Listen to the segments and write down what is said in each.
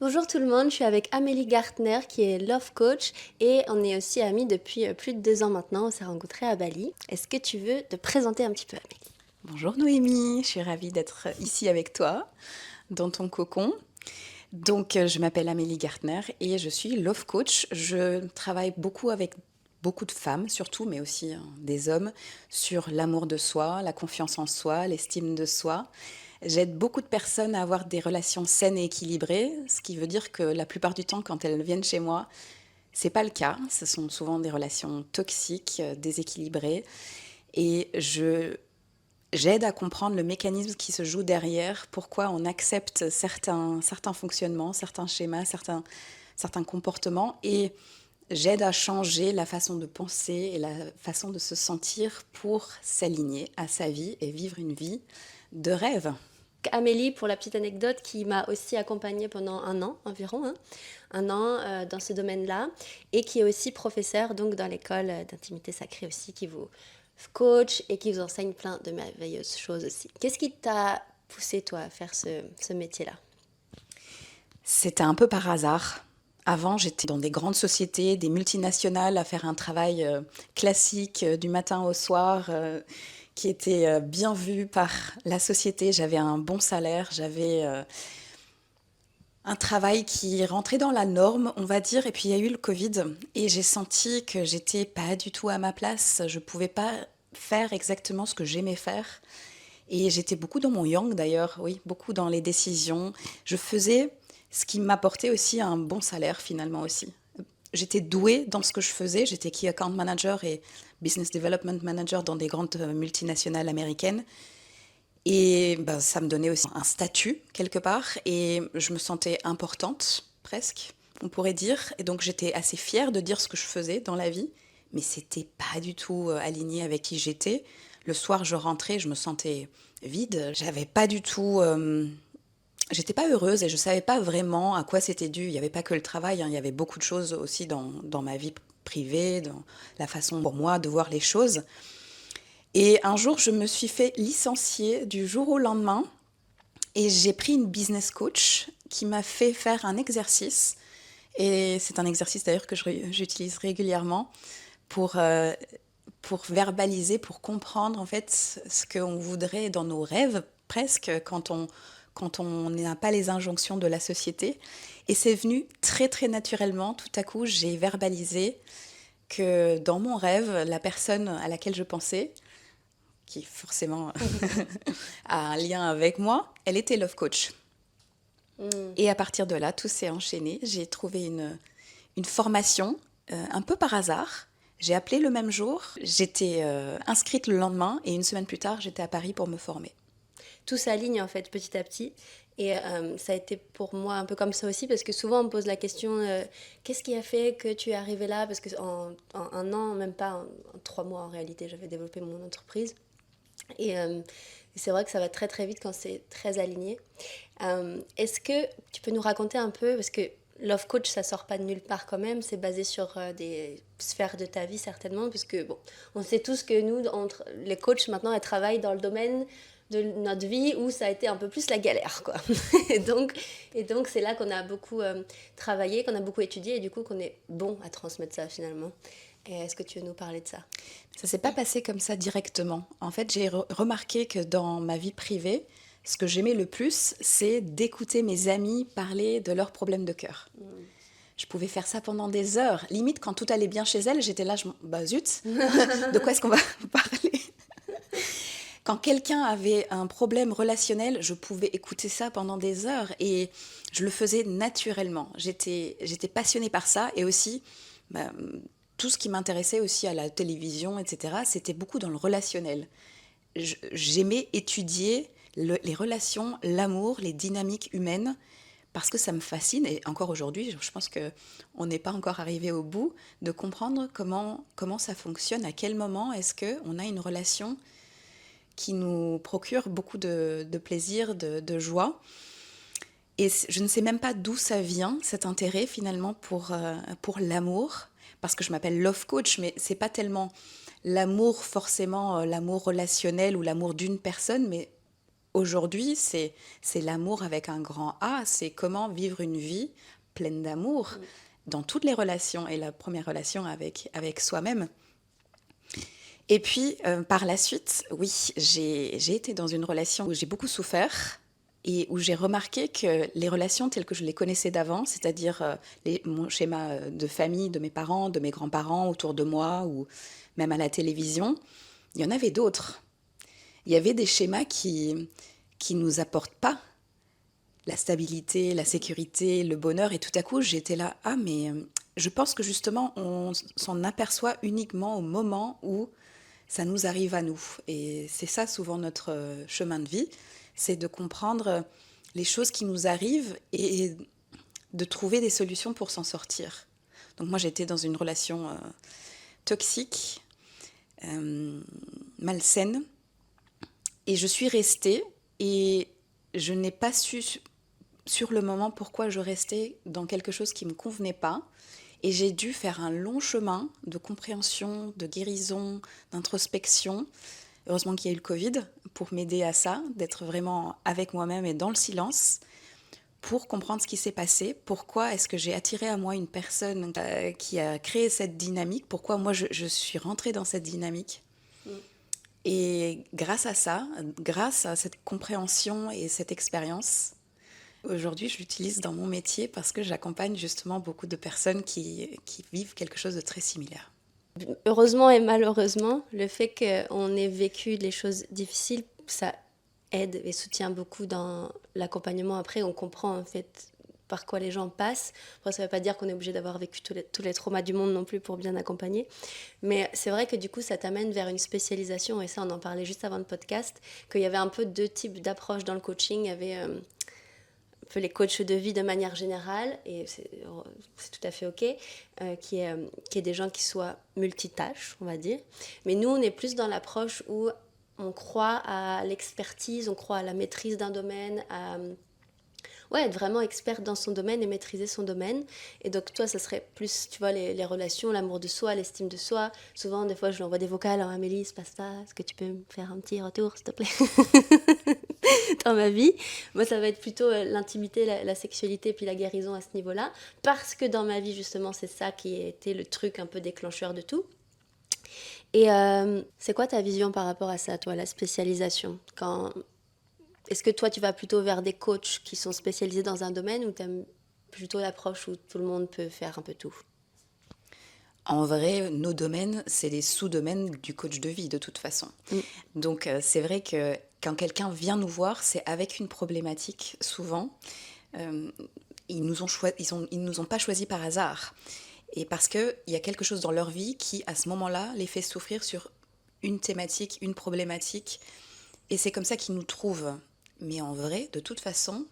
Bonjour tout le monde, je suis avec Amélie Gartner qui est Love Coach et on est aussi amis depuis plus de 2 ans maintenant. On s'est rencontrés à Bali. Est-ce que tu veux te présenter un petit peu, Amélie? Bonjour Noémie, je suis ravie d'être ici avec toi, dans ton cocon. Je m'appelle Amélie Gartner et je suis Love Coach. Je travaille beaucoup avec beaucoup de femmes, surtout, mais aussi des hommes, sur l'amour de soi, la confiance en soi, l'estime de soi. J'aide beaucoup de personnes à avoir des relations saines et équilibrées, ce qui veut dire que la plupart du temps, quand elles viennent chez moi, c'est pas le cas. Ce sont souvent des relations toxiques, déséquilibrées. Et j'aide à comprendre le mécanisme qui se joue derrière, pourquoi on accepte certains fonctionnements, certains schémas, certains comportements, et j'aide à changer la façon de penser et la façon de se sentir pour s'aligner à sa vie et vivre une vie de rêve. Amélie, pour la petite anecdote, qui m'a aussi accompagnée pendant 1 an environ, hein, 1 an dans ce domaine-là, et qui est aussi professeure donc dans l'école d'intimité sacrée aussi, qui vous coach et qui vous enseigne plein de merveilleuses choses aussi. Qu'est-ce qui t'a poussé toi à faire ce métier-là? C'était un peu par hasard. Avant, j'étais dans des grandes sociétés, des multinationales, à faire un travail classique du matin au soir, qui était bien vu par la société. J'avais un bon salaire, j'avais un travail qui rentrait dans la norme, on va dire. Et puis il y a eu le Covid et j'ai senti que j'étais pas du tout à ma place. Je pouvais pas faire exactement ce que j'aimais faire. Et j'étais beaucoup dans mon yang d'ailleurs, oui, beaucoup dans les décisions. Je faisais ce qui m'apportait aussi un bon salaire finalement aussi. J'étais douée dans ce que je faisais. J'étais Key Account Manager et Business Development Manager dans des grandes multinationales américaines. Et ben, ça me donnait aussi un statut quelque part et je me sentais importante presque, on pourrait dire. Et donc j'étais assez fière de dire ce que je faisais dans la vie, mais c'était pas du tout aligné avec qui j'étais. Le soir, je rentrais, je me sentais vide. J'avais pas du tout, j'étais pas heureuse et je savais pas vraiment à quoi c'était dû. Il y avait pas que le travail, hein, il y avait beaucoup de choses aussi dans ma vie privée, dans la façon pour moi de voir les choses. Et un jour, je me suis fait licencier du jour au lendemain et j'ai pris une business coach qui m'a fait faire un exercice. Et c'est un exercice d'ailleurs que j'utilise régulièrement pour, euh, pour verbaliser, pour comprendre en fait ce qu'on voudrait dans nos rêves presque quand on n'a pas les injonctions de la société. Et c'est venu très très naturellement. Tout à coup, j'ai verbalisé que dans mon rêve, la personne à laquelle je pensais, qui forcément a un lien avec moi, elle était love coach. Mm. Et à partir de là, tout s'est enchaîné. J'ai trouvé une formation un peu par hasard. J'ai appelé le même jour, j'étais inscrite le lendemain et une semaine plus tard, j'étais à Paris pour me former. Tout s'aligne en fait petit à petit. Et ça a été pour moi un peu comme ça aussi, parce que souvent on me pose la question qu'est-ce qui a fait que tu es arrivé là? Parce que en 1 an, même pas en 3 mois en réalité, j'avais développé mon entreprise. Et c'est vrai que ça va très très vite quand c'est très aligné. Est-ce que tu peux nous raconter un peu, parce que Love Coach, ça sort pas de nulle part quand même, c'est basé sur des sphères de ta vie certainement, puisque bon, on sait tous que nous, entre les coachs maintenant, elles travaillent dans le domaine de notre vie où ça a été un peu plus la galère, quoi. et donc, et donc c'est là qu'on a beaucoup travaillé, qu'on a beaucoup étudié, et du coup qu'on est bon à transmettre ça finalement. Et est-ce que tu veux nous parler de ça? Ça s'est pas passé comme ça directement. En fait, j'ai remarqué que dans ma vie privée, ce que j'aimais le plus, c'est d'écouter mes amis parler de leurs problèmes de cœur. Je pouvais faire ça pendant des heures. Limite, quand tout allait bien chez elles, j'étais là, bah zut, de quoi est-ce qu'on va parler? Quand quelqu'un avait un problème relationnel, je pouvais écouter ça pendant des heures et je le faisais naturellement. J'étais passionnée par ça et aussi, bah, tout ce qui m'intéressait aussi à la télévision, etc., c'était beaucoup dans le relationnel. J'aimais étudier les relations, l'amour, les dynamiques humaines, parce que ça me fascine. Et encore aujourd'hui, je pense qu'on n'est pas encore arrivé au bout de comprendre comment ça fonctionne, à quel moment est-ce qu'on a une relation qui nous procure beaucoup de plaisir, de joie. Et je ne sais même pas d'où ça vient, cet intérêt finalement pour l'amour, parce que je m'appelle Love Coach, mais c'est pas tellement l'amour forcément, l'amour relationnel ou l'amour d'une personne, mais aujourd'hui, c'est l'amour avec un grand A, c'est comment vivre une vie pleine d'amour dans toutes les relations, et la première relation avec soi-même. Et puis, par la suite, oui, j'ai été dans une relation où j'ai beaucoup souffert et où j'ai remarqué que les relations telles que je les connaissais d'avant, c'est-à-dire mon schéma de famille, de mes parents, de mes grands-parents autour de moi, ou même à la télévision, il y en avait d'autres. Il y avait des schémas qui nous apportent pas la stabilité, la sécurité, le bonheur. Et tout à coup, j'étais là, ah, mais je pense que justement, on s'en aperçoit uniquement au moment où ça nous arrive à nous. Et c'est ça souvent notre chemin de vie, c'est de comprendre les choses qui nous arrivent et de trouver des solutions pour s'en sortir. Donc moi, j'étais dans une relation toxique, malsaine, et je suis restée, et je n'ai pas su sur le moment pourquoi je restais dans quelque chose qui ne me convenait pas. Et j'ai dû faire un long chemin de compréhension, de guérison, d'introspection. Heureusement qu'il y a eu le Covid pour m'aider à ça, d'être vraiment avec moi-même et dans le silence, pour comprendre ce qui s'est passé, pourquoi est-ce que j'ai attiré à moi une personne qui a créé cette dynamique, pourquoi moi je suis rentrée dans cette dynamique. Et grâce à ça, grâce à cette compréhension et cette expérience, aujourd'hui, je l'utilise dans mon métier parce que j'accompagne justement beaucoup de personnes qui vivent quelque chose de très similaire. Heureusement et malheureusement, le fait qu'on ait vécu les choses difficiles, ça aide et soutient beaucoup dans l'accompagnement. Après, on comprend en fait par quoi les gens passent. Après, ça ne veut pas dire qu'on est obligé d'avoir vécu tous les traumas du monde non plus pour bien accompagner. Mais c'est vrai que du coup, ça t'amène vers une spécialisation. Et ça, on en parlait juste avant le podcast, qu'il y avait un peu deux types d'approches dans le coaching. Il y avait un peu les coachs de vie de manière générale, et c'est tout à fait OK, qui est des gens qui soient multitâches, on va dire. Mais nous, on est plus dans l'approche où on croit à l'expertise, on croit à la maîtrise d'un domaine, à être vraiment experte dans son domaine et maîtriser son domaine. Et donc toi, ça serait plus, tu vois, les relations, l'amour de soi, l'estime de soi. Souvent, des fois, je lui envoie des vocales, alors Amélie, il se passe ça, est-ce que tu peux me faire un petit retour, s'il te plaît, dans ma vie. Moi, ça va être plutôt l'intimité, la sexualité, puis la guérison à ce niveau-là. Parce que dans ma vie, justement, c'est ça qui a été le truc un peu déclencheur de tout. Et c'est quoi ta vision par rapport à ça, toi, la spécialisation? Est-ce que toi, tu vas plutôt vers des coachs qui sont spécialisés dans un domaine, ou tu aimes plutôt l'approche où tout le monde peut faire un peu tout? En vrai, nos domaines, c'est les sous-domaines du coach de vie de toute façon. Donc c'est vrai que quand quelqu'un vient nous voir, c'est avec une problématique souvent. Ils nous ont pas choisis par hasard. Et parce qu'il y a quelque chose dans leur vie qui, à ce moment-là, les fait souffrir sur une thématique, une problématique. Et c'est comme ça qu'ils nous trouvent. Mais en vrai, de toute façon,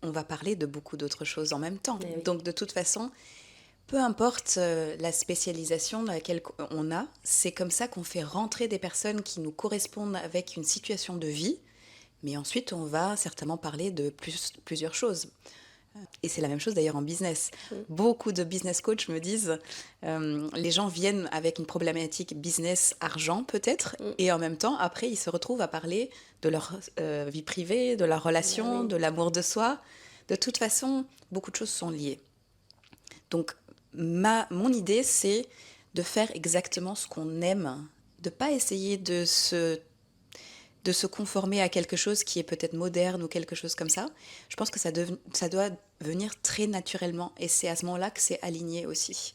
on va parler de beaucoup d'autres choses en même temps. Oui. Donc de toute façon, peu importe la spécialisation dans laquelle on a, c'est comme ça qu'on fait rentrer des personnes qui nous correspondent avec une situation de vie. Mais ensuite, on va certainement parler de plusieurs choses. Et c'est la même chose d'ailleurs en business. Beaucoup de business coachs me disent, les gens viennent avec une problématique business, argent peut-être, et en même temps, après, ils se retrouvent à parler de leur vie privée, de leur relation, de l'amour de soi. De toute façon, beaucoup de choses sont liées. Donc, mon idée, c'est de faire exactement ce qu'on aime, de ne pas essayer de se conformer à quelque chose qui est peut-être moderne ou quelque chose comme ça. Je pense que ça doit venir très naturellement, et c'est à ce moment-là que c'est aligné aussi.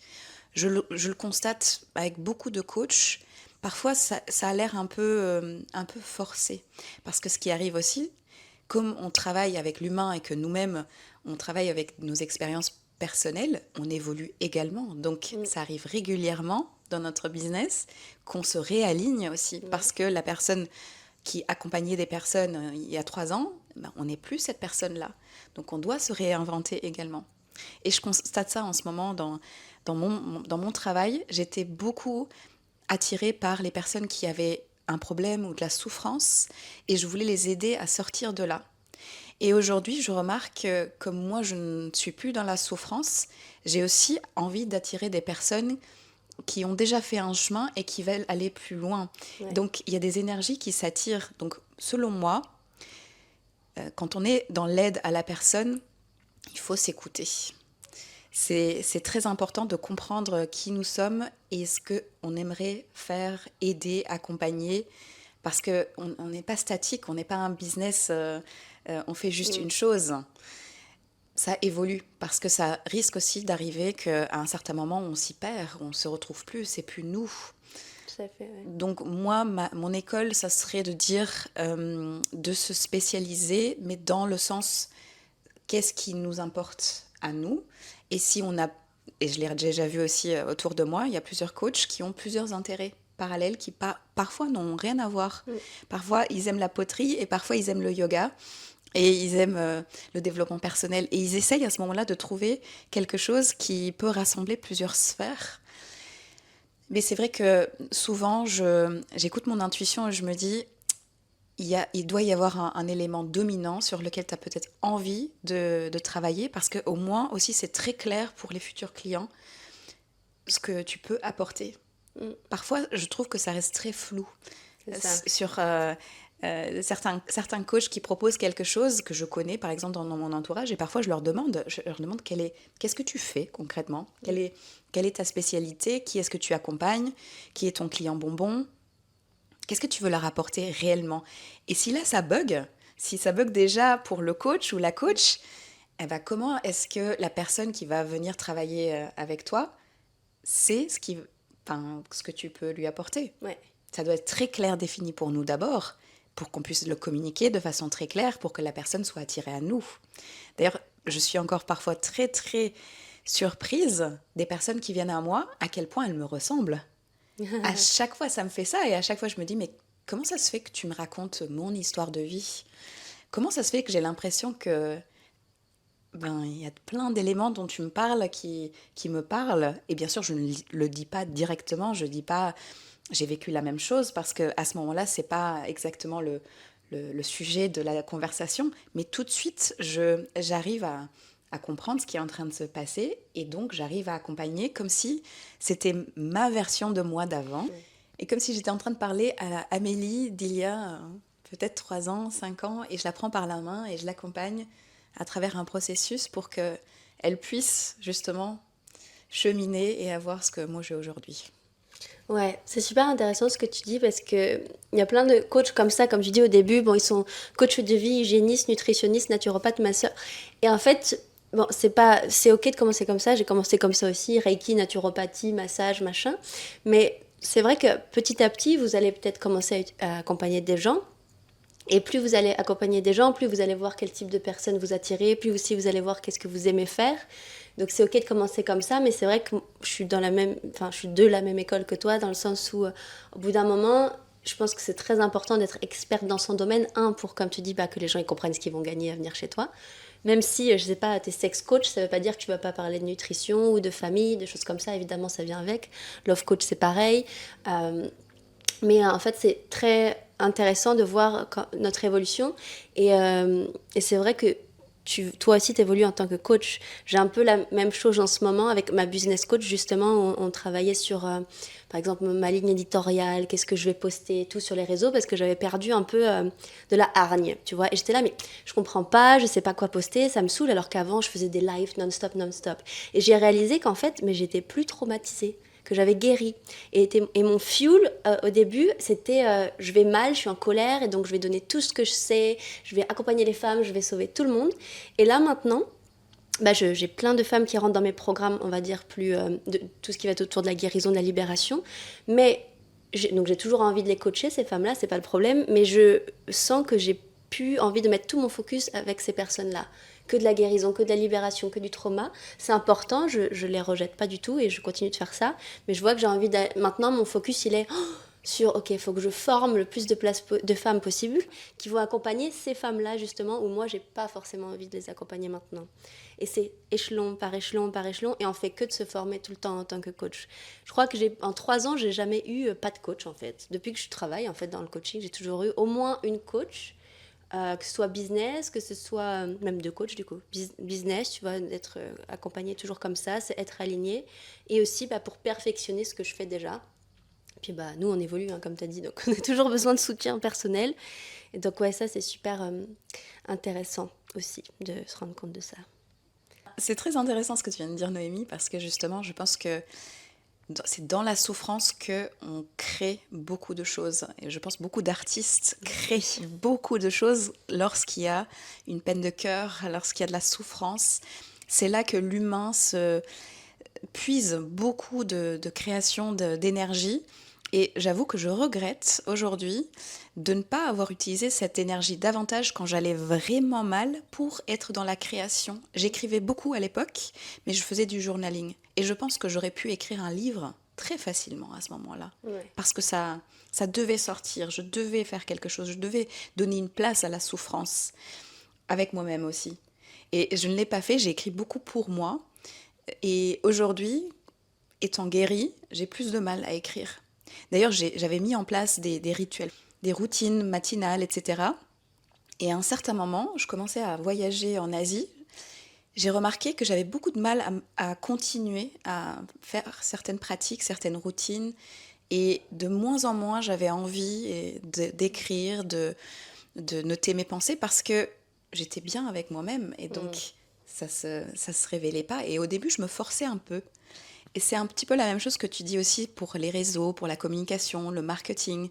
Je le constate avec beaucoup de coachs. Parfois, ça a l'air un peu forcé, parce que ce qui arrive aussi, comme on travaille avec l'humain et que nous-mêmes, on travaille avec nos expériences personnelles, on évolue également. Donc, ça arrive régulièrement dans notre business qu'on se réaligne aussi, parce que la personne qui accompagnait des personnes il y a 3 ans, on n'est plus cette personne-là. Donc on doit se réinventer également. Et je constate ça en ce moment dans mon travail. J'étais beaucoup attirée par les personnes qui avaient un problème ou de la souffrance, et je voulais les aider à sortir de là. Et aujourd'hui, je remarque que comme moi, je ne suis plus dans la souffrance, j'ai aussi envie d'attirer des personnes qui ont déjà fait un chemin et qui veulent aller plus loin. Ouais. Donc, il y a des énergies qui s'attirent. Donc, selon moi, quand on est dans l'aide à la personne, il faut s'écouter. C'est très important de comprendre qui nous sommes et ce qu'on aimerait faire, aider, accompagner, parce qu'on n'est pas statique, on n'est pas un business, on fait juste Mm. une chose. Ça évolue, parce que ça risque aussi d'arriver qu'à un certain moment, on s'y perd, on ne se retrouve plus, c'est plus nous. Tout à fait, ouais. Donc moi, mon école, ça serait de dire de se spécialiser, mais dans le sens qu'est-ce qui nous importe à nous. Et si on a, et je l'ai déjà vu aussi autour de moi, il y a plusieurs coachs qui ont plusieurs intérêts parallèles qui parfois n'ont rien à voir. Mm. Parfois, ils aiment la poterie et parfois, ils aiment le yoga. Et ils aiment le développement personnel. Et ils essayent à ce moment-là de trouver quelque chose qui peut rassembler plusieurs sphères. Mais c'est vrai que souvent, j'écoute mon intuition et je me dis, il doit y avoir un élément dominant sur lequel tu as peut-être envie de travailler, parce qu'au moins aussi, c'est très clair pour les futurs clients ce que tu peux apporter. Mm. Parfois, je trouve que ça reste très flou C'est ça. sur certains coachs qui proposent quelque chose que je connais, par exemple, dans mon entourage, et parfois je leur demande qu'est-ce que tu fais concrètement, quelle est ta spécialité, qui est-ce que tu accompagnes, qui est ton client bonbon, qu'est-ce que tu veux leur apporter réellement. Et si là, si ça bug déjà pour le coach ou la coach, eh ben, comment est-ce que la personne qui va venir travailler avec toi sait ce que tu peux lui apporter. Ouais. Ça doit être très clair défini pour nous d'abord, pour qu'on puisse le communiquer de façon très claire, pour que la personne soit attirée à nous. D'ailleurs, je suis encore parfois très, très surprise des personnes qui viennent à moi, à quel point elles me ressemblent. À chaque fois, ça me fait ça, et à chaque fois, je me dis, mais comment ça se fait que tu me racontes mon histoire de vie? Comment ça se fait que j'ai l'impression que il y a plein d'éléments dont tu me parles qui me parlent. Et bien sûr, je ne le dis pas directement, je ne dis pas j'ai vécu la même chose, parce qu'à ce moment-là, ce n'est pas exactement le sujet de la conversation. Mais tout de suite, j'arrive à comprendre ce qui est en train de se passer. Et donc, j'arrive à accompagner comme si c'était ma version de moi d'avant. Ouais. Et comme si j'étais en train de parler à Amélie d'il y a peut-être 3 ans, 5 ans. Et je la prends par la main et je l'accompagne à travers un processus pour qu'elle puisse justement cheminer et avoir ce que moi j'ai aujourd'hui. Ouais, c'est super intéressant ce que tu dis parce que il y a plein de coachs comme ça, comme je dis au début, bon, ils sont coachs de vie, hygiénistes, nutritionnistes, naturopathes, masseurs. Et en fait, bon, c'est ok de commencer comme ça. J'ai commencé comme ça aussi, Reiki, naturopathie, massage, machin. Mais c'est vrai que petit à petit, vous allez peut-être commencer à accompagner des gens. Et plus vous allez accompagner des gens, plus vous allez voir quel type de personnes vous attirez, plus aussi vous allez voir qu'est-ce que vous aimez faire. Donc c'est ok de commencer comme ça, mais c'est vrai que je suis je suis de la même école que toi, dans le sens où au bout d'un moment, je pense que c'est très important d'être experte dans son domaine. Pour, comme tu dis, que les gens ils comprennent ce qu'ils vont gagner à venir chez toi. Même si, je sais pas, t'es sex coach, ça veut pas dire que tu vas pas parler de nutrition ou de famille, de choses comme ça. Évidemment, ça vient avec. Love coach, c'est pareil. Mais en fait, c'est très intéressant de voir notre évolution. Et c'est vrai que toi aussi, tu évolues en tant que coach. J'ai un peu la même chose en ce moment avec ma business coach, justement. On travaillait sur, par exemple, ma ligne éditoriale, qu'est-ce que je vais poster, tout sur les réseaux, parce que j'avais perdu un peu de la hargne, tu vois. Et j'étais là, mais je comprends pas, je sais pas quoi poster, ça me saoule, alors qu'avant, je faisais des lives non-stop, non-stop. Et j'ai réalisé qu'en fait, mais j'étais plus traumatisée, que j'avais guéri. Et mon fuel, au début, c'était je vais mal, je suis en colère, et donc je vais donner tout ce que je sais, je vais accompagner les femmes, je vais sauver tout le monde. Et là, maintenant, j'ai plein de femmes qui rentrent dans mes programmes, on va dire, de tout ce qui va être autour de la guérison, de la libération. Mais donc j'ai toujours envie de les coacher, ces femmes-là, c'est pas le problème, mais je sens que j'ai plus envie de mettre tout mon focus avec ces personnes-là. Que de la guérison, que de la libération, que du trauma. C'est important, je les rejette pas du tout et je continue de faire ça. Mais je vois que j'ai envie maintenant, mon focus, il est sur, ok, il faut que je forme le plus de femmes possible qui vont accompagner ces femmes-là, justement, où moi, j'ai pas forcément envie de les accompagner maintenant. Et c'est échelon par échelon par échelon, et on fait que de se former tout le temps en tant que coach. Je crois que en 3 ans, j'ai jamais eu pas de coach, en fait. Depuis que je travaille, en fait, dans le coaching, j'ai toujours eu au moins une coach. Que ce soit business, que ce soit même de coach du coup, business, tu vois, d'être accompagné toujours comme ça, c'est être aligné, et aussi pour perfectionner ce que je fais déjà. Puis bah, nous, on évolue, hein, comme tu as dit, donc on a toujours besoin de soutien personnel. Et donc, ouais, ça, c'est super intéressant aussi de se rendre compte de ça. C'est très intéressant ce que tu viens de dire, Noémie, parce que justement, je pense que c'est dans la souffrance qu'on crée beaucoup de choses. Et je pense que beaucoup d'artistes créent beaucoup de choses lorsqu'il y a une peine de cœur, lorsqu'il y a de la souffrance. C'est là que l'humain se puise beaucoup de création, d'énergie. Et j'avoue que je regrette aujourd'hui de ne pas avoir utilisé cette énergie davantage quand j'allais vraiment mal pour être dans la création. J'écrivais beaucoup à l'époque, mais je faisais du journaling. Et je pense que j'aurais pu écrire un livre très facilement à ce moment-là. Ouais. Parce que ça devait sortir, je devais faire quelque chose, je devais donner une place à la souffrance, avec moi-même aussi. Et je ne l'ai pas fait, j'ai écrit beaucoup pour moi. Et aujourd'hui, étant guérie, j'ai plus de mal à écrire. D'ailleurs, j'avais mis en place des rituels, des routines matinales, etc. Et à un certain moment, je commençais à voyager en Asie. J'ai remarqué que j'avais beaucoup de mal à continuer à faire certaines pratiques, certaines routines. Et de moins en moins, j'avais envie d'écrire, de noter mes pensées parce que j'étais bien avec moi-même. Et donc, ça se révélait pas. Et au début, je me forçais un peu. Et c'est un petit peu la même chose que tu dis aussi pour les réseaux, pour la communication, le marketing.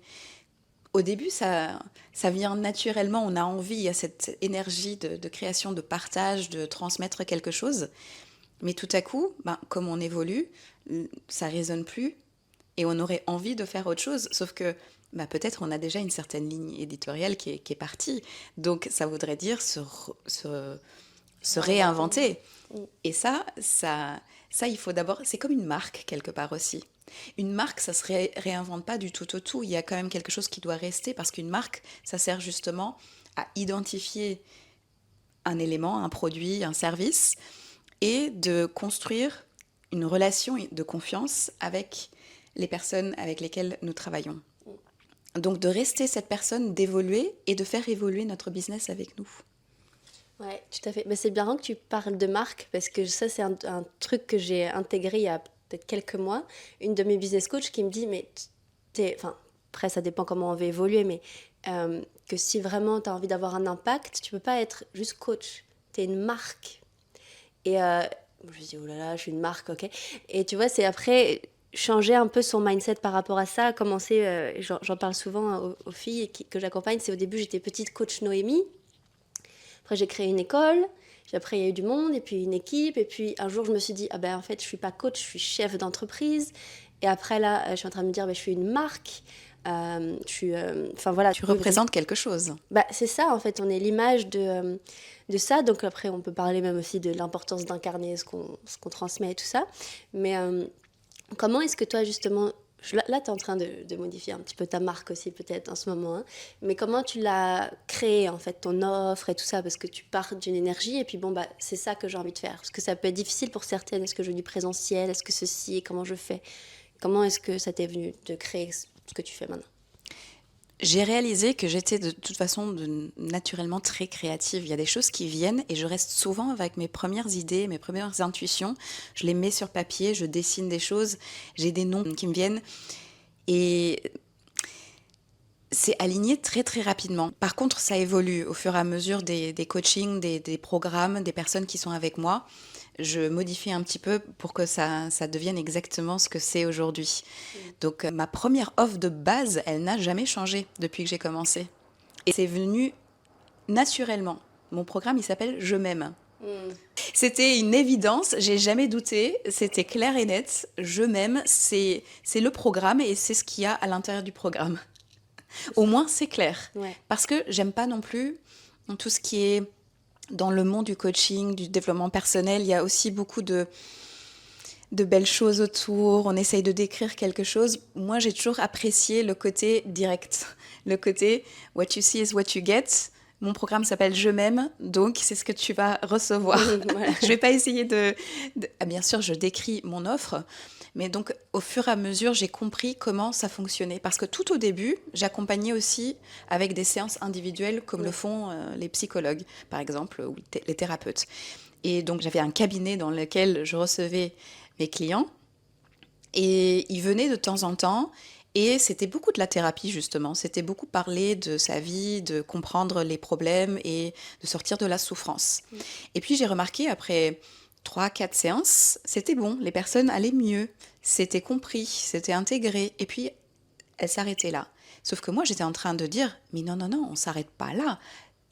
Au début, ça vient naturellement, on a envie, il y a cette énergie de création, de partage, de transmettre quelque chose. Mais tout à coup, comme on évolue, ça ne résonne plus et on aurait envie de faire autre chose. Sauf que peut-être on a déjà une certaine ligne éditoriale qui est partie. Donc ça voudrait dire se réinventer. Et ça, il faut d'abord... C'est comme une marque, quelque part aussi. Une marque, ça ne se réinvente pas du tout au tout. Il y a quand même quelque chose qui doit rester parce qu'une marque, ça sert justement à identifier un élément, un produit, un service et de construire une relation de confiance avec les personnes avec lesquelles nous travaillons. Donc de rester cette personne, d'évoluer et de faire évoluer notre business avec nous. Ouais, tout à fait. Mais c'est bien que tu parles de marque parce que ça, c'est un truc que j'ai intégré il y a peut-être quelques mois. Une de mes business coachs qui me dit, mais enfin, après, ça dépend comment on veut évoluer, mais que si vraiment tu as envie d'avoir un impact, tu peux pas être juste coach. Tu es une marque. Et je me dis, oh là là, je suis une marque, ok. Et tu vois, c'est après changer un peu son mindset par rapport à ça, commencer, j'en parle souvent aux filles que j'accompagne, c'est au début, j'étais petite coach Noémie. Après, j'ai créé une école, puis après, il y a eu du monde, et puis une équipe, et puis un jour, je me suis dit, en fait, je suis pas coach, je suis chef d'entreprise. Et après, là, je suis en train de me dire, je suis une marque. Enfin voilà. Tu représentes quelque chose. C'est ça, en fait, on est l'image de ça. Donc après, on peut parler même aussi de l'importance d'incarner ce qu'on transmet et tout ça. Mais comment est-ce que toi, justement... Là, tu es en train de modifier un petit peu ta marque aussi, peut-être, en ce moment. Hein. Mais comment tu l'as créée, en fait, ton offre et tout ça? Parce que tu pars d'une énergie et puis, c'est ça que j'ai envie de faire. Parce que ça peut être difficile pour certaines. Est-ce que je dis présentiel? Est-ce que ceci? Comment je fais? Comment est-ce que ça t'est venu de créer ce que tu fais maintenant? J'ai réalisé que j'étais de toute façon naturellement très créative. Il y a des choses qui viennent et je reste souvent avec mes premières idées, mes premières intuitions. Je les mets sur papier, je dessine des choses, j'ai des noms qui me viennent et c'est aligné très très rapidement. Par contre, ça évolue au fur et à mesure des coachings, des programmes, des personnes qui sont avec moi. Je modifie un petit peu pour que ça devienne exactement ce que c'est aujourd'hui. Donc, ma première offre de base, elle n'a jamais changé depuis que j'ai commencé. Et c'est venu naturellement. Mon programme, il s'appelle « Je m'aime ». C'était une évidence, j'ai jamais douté, c'était clair et net. « Je m'aime », c'est le programme et c'est ce qu'il y a à l'intérieur du programme. Au moins, c'est clair. Ouais. Parce que j'aime pas non plus tout ce qui est... Dans le monde du coaching, du développement personnel, il y a aussi beaucoup de belles choses autour. On essaye de décrire quelque chose. Moi, j'ai toujours apprécié le côté direct. Le côté « what you see is what you get ». Mon programme s'appelle « Je m'aime », donc c'est ce que tu vas recevoir. Voilà. Je ne vais pas essayer bien sûr, je décris mon offre, mais donc au fur et à mesure, j'ai compris comment ça fonctionnait. Parce que tout au début, j'accompagnais aussi avec des séances individuelles comme le font les psychologues, par exemple, ou les thérapeutes. Et donc j'avais un cabinet dans lequel je recevais mes clients et ils venaient de temps en temps Et c'était beaucoup de la thérapie, justement. C'était beaucoup parler de sa vie, de comprendre les problèmes et de sortir de la souffrance. Et puis j'ai remarqué, après 3, 4 séances, c'était bon, les personnes allaient mieux. C'était compris, c'était intégré. Et puis, elles s'arrêtaient là. Sauf que moi, j'étais en train de dire, mais non, non, non, on ne s'arrête pas là.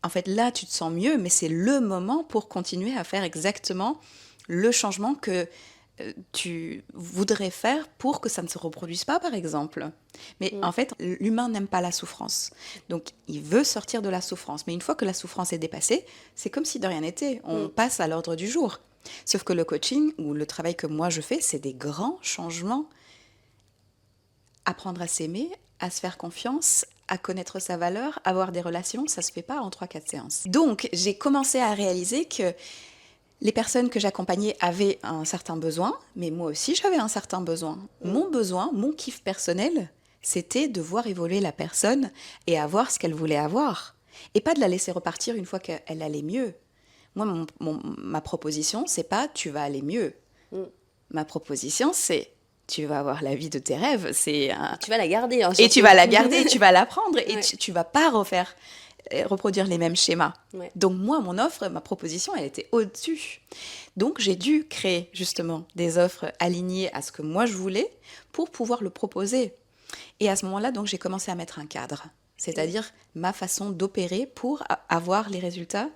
En fait, là, tu te sens mieux, mais c'est le moment pour continuer à faire exactement le changement que tu voudrais faire pour que ça ne se reproduise pas, par exemple. Mais en fait, l'humain n'aime pas la souffrance. Donc, il veut sortir de la souffrance. Mais une fois que la souffrance est dépassée, c'est comme si de rien n'était. On passe à l'ordre du jour. Sauf que le coaching ou le travail que moi je fais, c'est des grands changements. Apprendre à s'aimer, à se faire confiance, à connaître sa valeur, avoir des relations, ça ne se fait pas en 3, 4 séances. Donc, j'ai commencé à réaliser que les personnes que j'accompagnais avaient un certain besoin, mais moi aussi j'avais un certain besoin. Mon besoin, mon kiff personnel, c'était de voir évoluer la personne et avoir ce qu'elle voulait avoir. Et pas de la laisser repartir une fois qu'elle allait mieux. Moi, ma proposition, c'est pas tu vas aller mieux. Ma proposition, c'est tu vas avoir la vie de tes rêves. Tu vas la garder. Hein, et tu vas la garder, tu vas l'apprendre et Ouais. tu vas pas reproduire les mêmes schémas. Ouais. Donc moi, mon offre, ma proposition, elle était au-dessus. Donc j'ai dû créer justement des offres alignées à ce que moi je voulais pour pouvoir le proposer. Et à ce moment-là, donc j'ai commencé à mettre un cadre, c'est-à-dire ma façon d'opérer pour avoir les résultats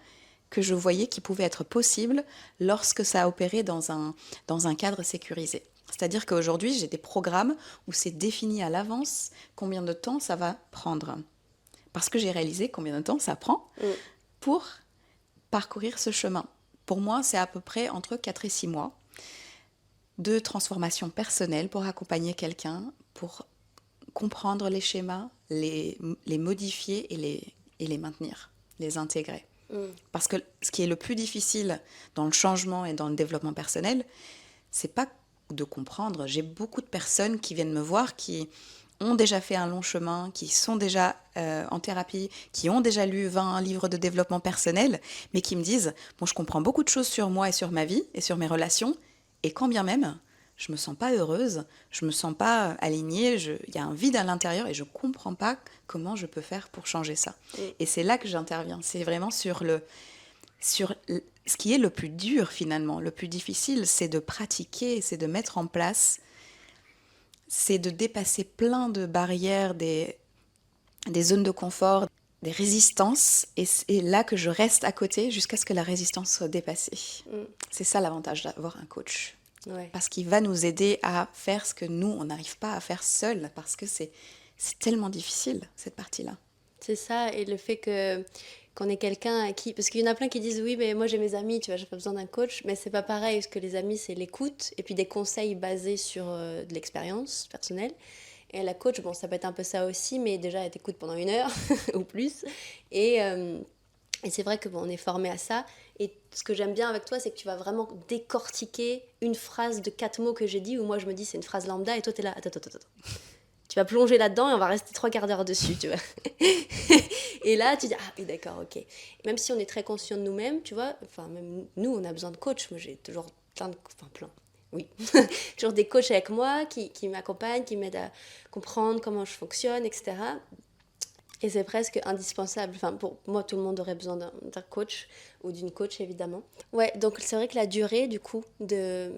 que je voyais qui pouvaient être possibles lorsque ça opérait dans un cadre sécurisé. C'est-à-dire qu'aujourd'hui, j'ai des programmes où c'est défini à l'avance combien de temps ça va prendre. Parce que j'ai réalisé combien de temps ça prend pour parcourir ce chemin. Pour moi, c'est à peu près entre 4 et 6 mois de transformation personnelle pour accompagner quelqu'un, pour comprendre les schémas, les modifier et les maintenir, les intégrer. Parce que ce qui est le plus difficile dans le changement et dans le développement personnel, c'est pas de comprendre. J'ai beaucoup de personnes qui viennent me voir qui ont déjà fait un long chemin, qui sont déjà en thérapie, qui ont déjà lu 20 livres de développement personnel, mais qui me disent « Bon, je comprends beaucoup de choses sur moi et sur ma vie et sur mes relations, et quand bien même, je me sens pas heureuse, je me sens pas alignée, il y a un vide à l'intérieur et je comprends pas comment je peux faire pour changer ça. » Et c'est là que j'interviens. C'est vraiment sur ce qui est le plus dur finalement, le plus difficile, c'est de pratiquer, c'est de mettre en place, c'est de dépasser plein de barrières, des zones de confort, des résistances, et c'est là que je reste à côté jusqu'à ce que la résistance soit dépassée. C'est ça l'avantage d'avoir un coach. Ouais. Parce qu'il va nous aider à faire ce que nous, on n'arrive pas à faire seul, parce que c'est tellement difficile, cette partie-là. C'est ça, et le fait qu'on ait quelqu'un à qui... Parce qu'il y en a plein qui disent, oui, mais moi j'ai mes amis, tu vois, j'ai pas besoin d'un coach. Mais c'est pas pareil, parce que les amis, c'est l'écoute, et puis des conseils basés sur de l'expérience personnelle. Et la coach, bon, ça peut être un peu ça aussi, mais déjà, elle t'écoute pendant 1 heure ou plus. Et c'est vrai que bon, on est formé à ça. Et ce que j'aime bien avec toi, c'est que tu vas vraiment décortiquer une phrase de 4 mots que j'ai dit, où moi je me dis c'est une phrase lambda, et toi t'es là, attends. Tu vas plonger là-dedans et on va rester 3 quarts d'heure dessus, tu vois. Et là, tu dis, ah oui, d'accord, ok. Et même si on est très conscient de nous-mêmes, tu vois, enfin, même nous, on a besoin de coach. Moi, j'ai toujours plein. Oui, toujours des coachs avec moi qui m'accompagnent, qui m'aident à comprendre comment je fonctionne, etc. Et c'est presque indispensable. Enfin, pour moi, tout le monde aurait besoin d'un coach ou d'une coach, évidemment. Ouais, donc c'est vrai que la durée, du coup, de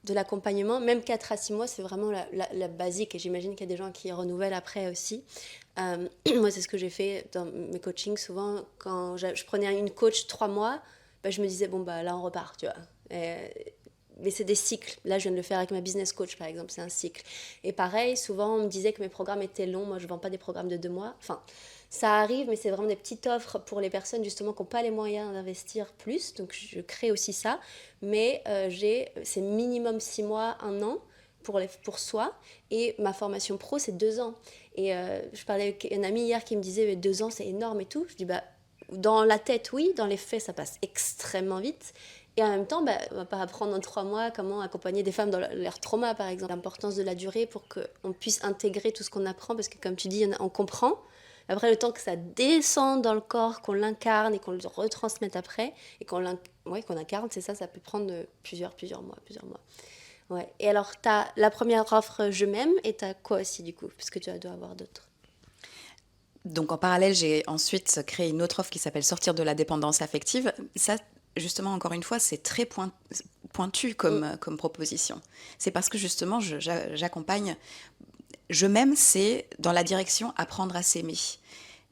l'accompagnement, même 4 à 6 mois, c'est vraiment la basique. Et j'imagine qu'il y a des gens qui renouvellent après aussi. Moi, c'est ce que j'ai fait dans mes coachings. Souvent, quand je prenais une coach 3 mois, bah, je me disais, bon, bah, là, on repart, tu vois. Mais c'est des cycles. Là, je viens de le faire avec ma business coach, par exemple. C'est un cycle. Et pareil, souvent, on me disait que mes programmes étaient longs. Moi, je ne vends pas des programmes de 2 mois. Enfin, ça arrive, mais c'est vraiment des petites offres pour les personnes, justement, qui n'ont pas les moyens d'investir plus. Donc, je crée aussi ça. Mais c'est minimum 6 mois, 1 an pour soi. Et ma formation pro, c'est 2 ans. Et je parlais avec un ami hier qui me disait, 2 ans, c'est énorme et tout. Je dis, bah, dans la tête, oui. Dans les faits, ça passe extrêmement vite. Et en même temps, bah, on ne va pas apprendre en 3 mois comment accompagner des femmes dans leur trauma, par exemple. L'importance de la durée pour qu'on puisse intégrer tout ce qu'on apprend, parce que comme tu dis, on comprend. Après, le temps que ça descende dans le corps, qu'on l'incarne et qu'on le retransmette après, et qu'on incarne, c'est ça peut prendre plusieurs mois. Ouais. Et alors, tu as la première offre Je m'aime et tu as quoi aussi du coup? Parce que tu dois avoir d'autres. Donc en parallèle, j'ai ensuite créé une autre offre qui s'appelle Sortir de la dépendance affective. Ça, justement, encore une fois, c'est très pointu Mm. comme proposition. C'est parce que justement, j'accompagne. Je m'aime, c'est dans la direction apprendre à s'aimer.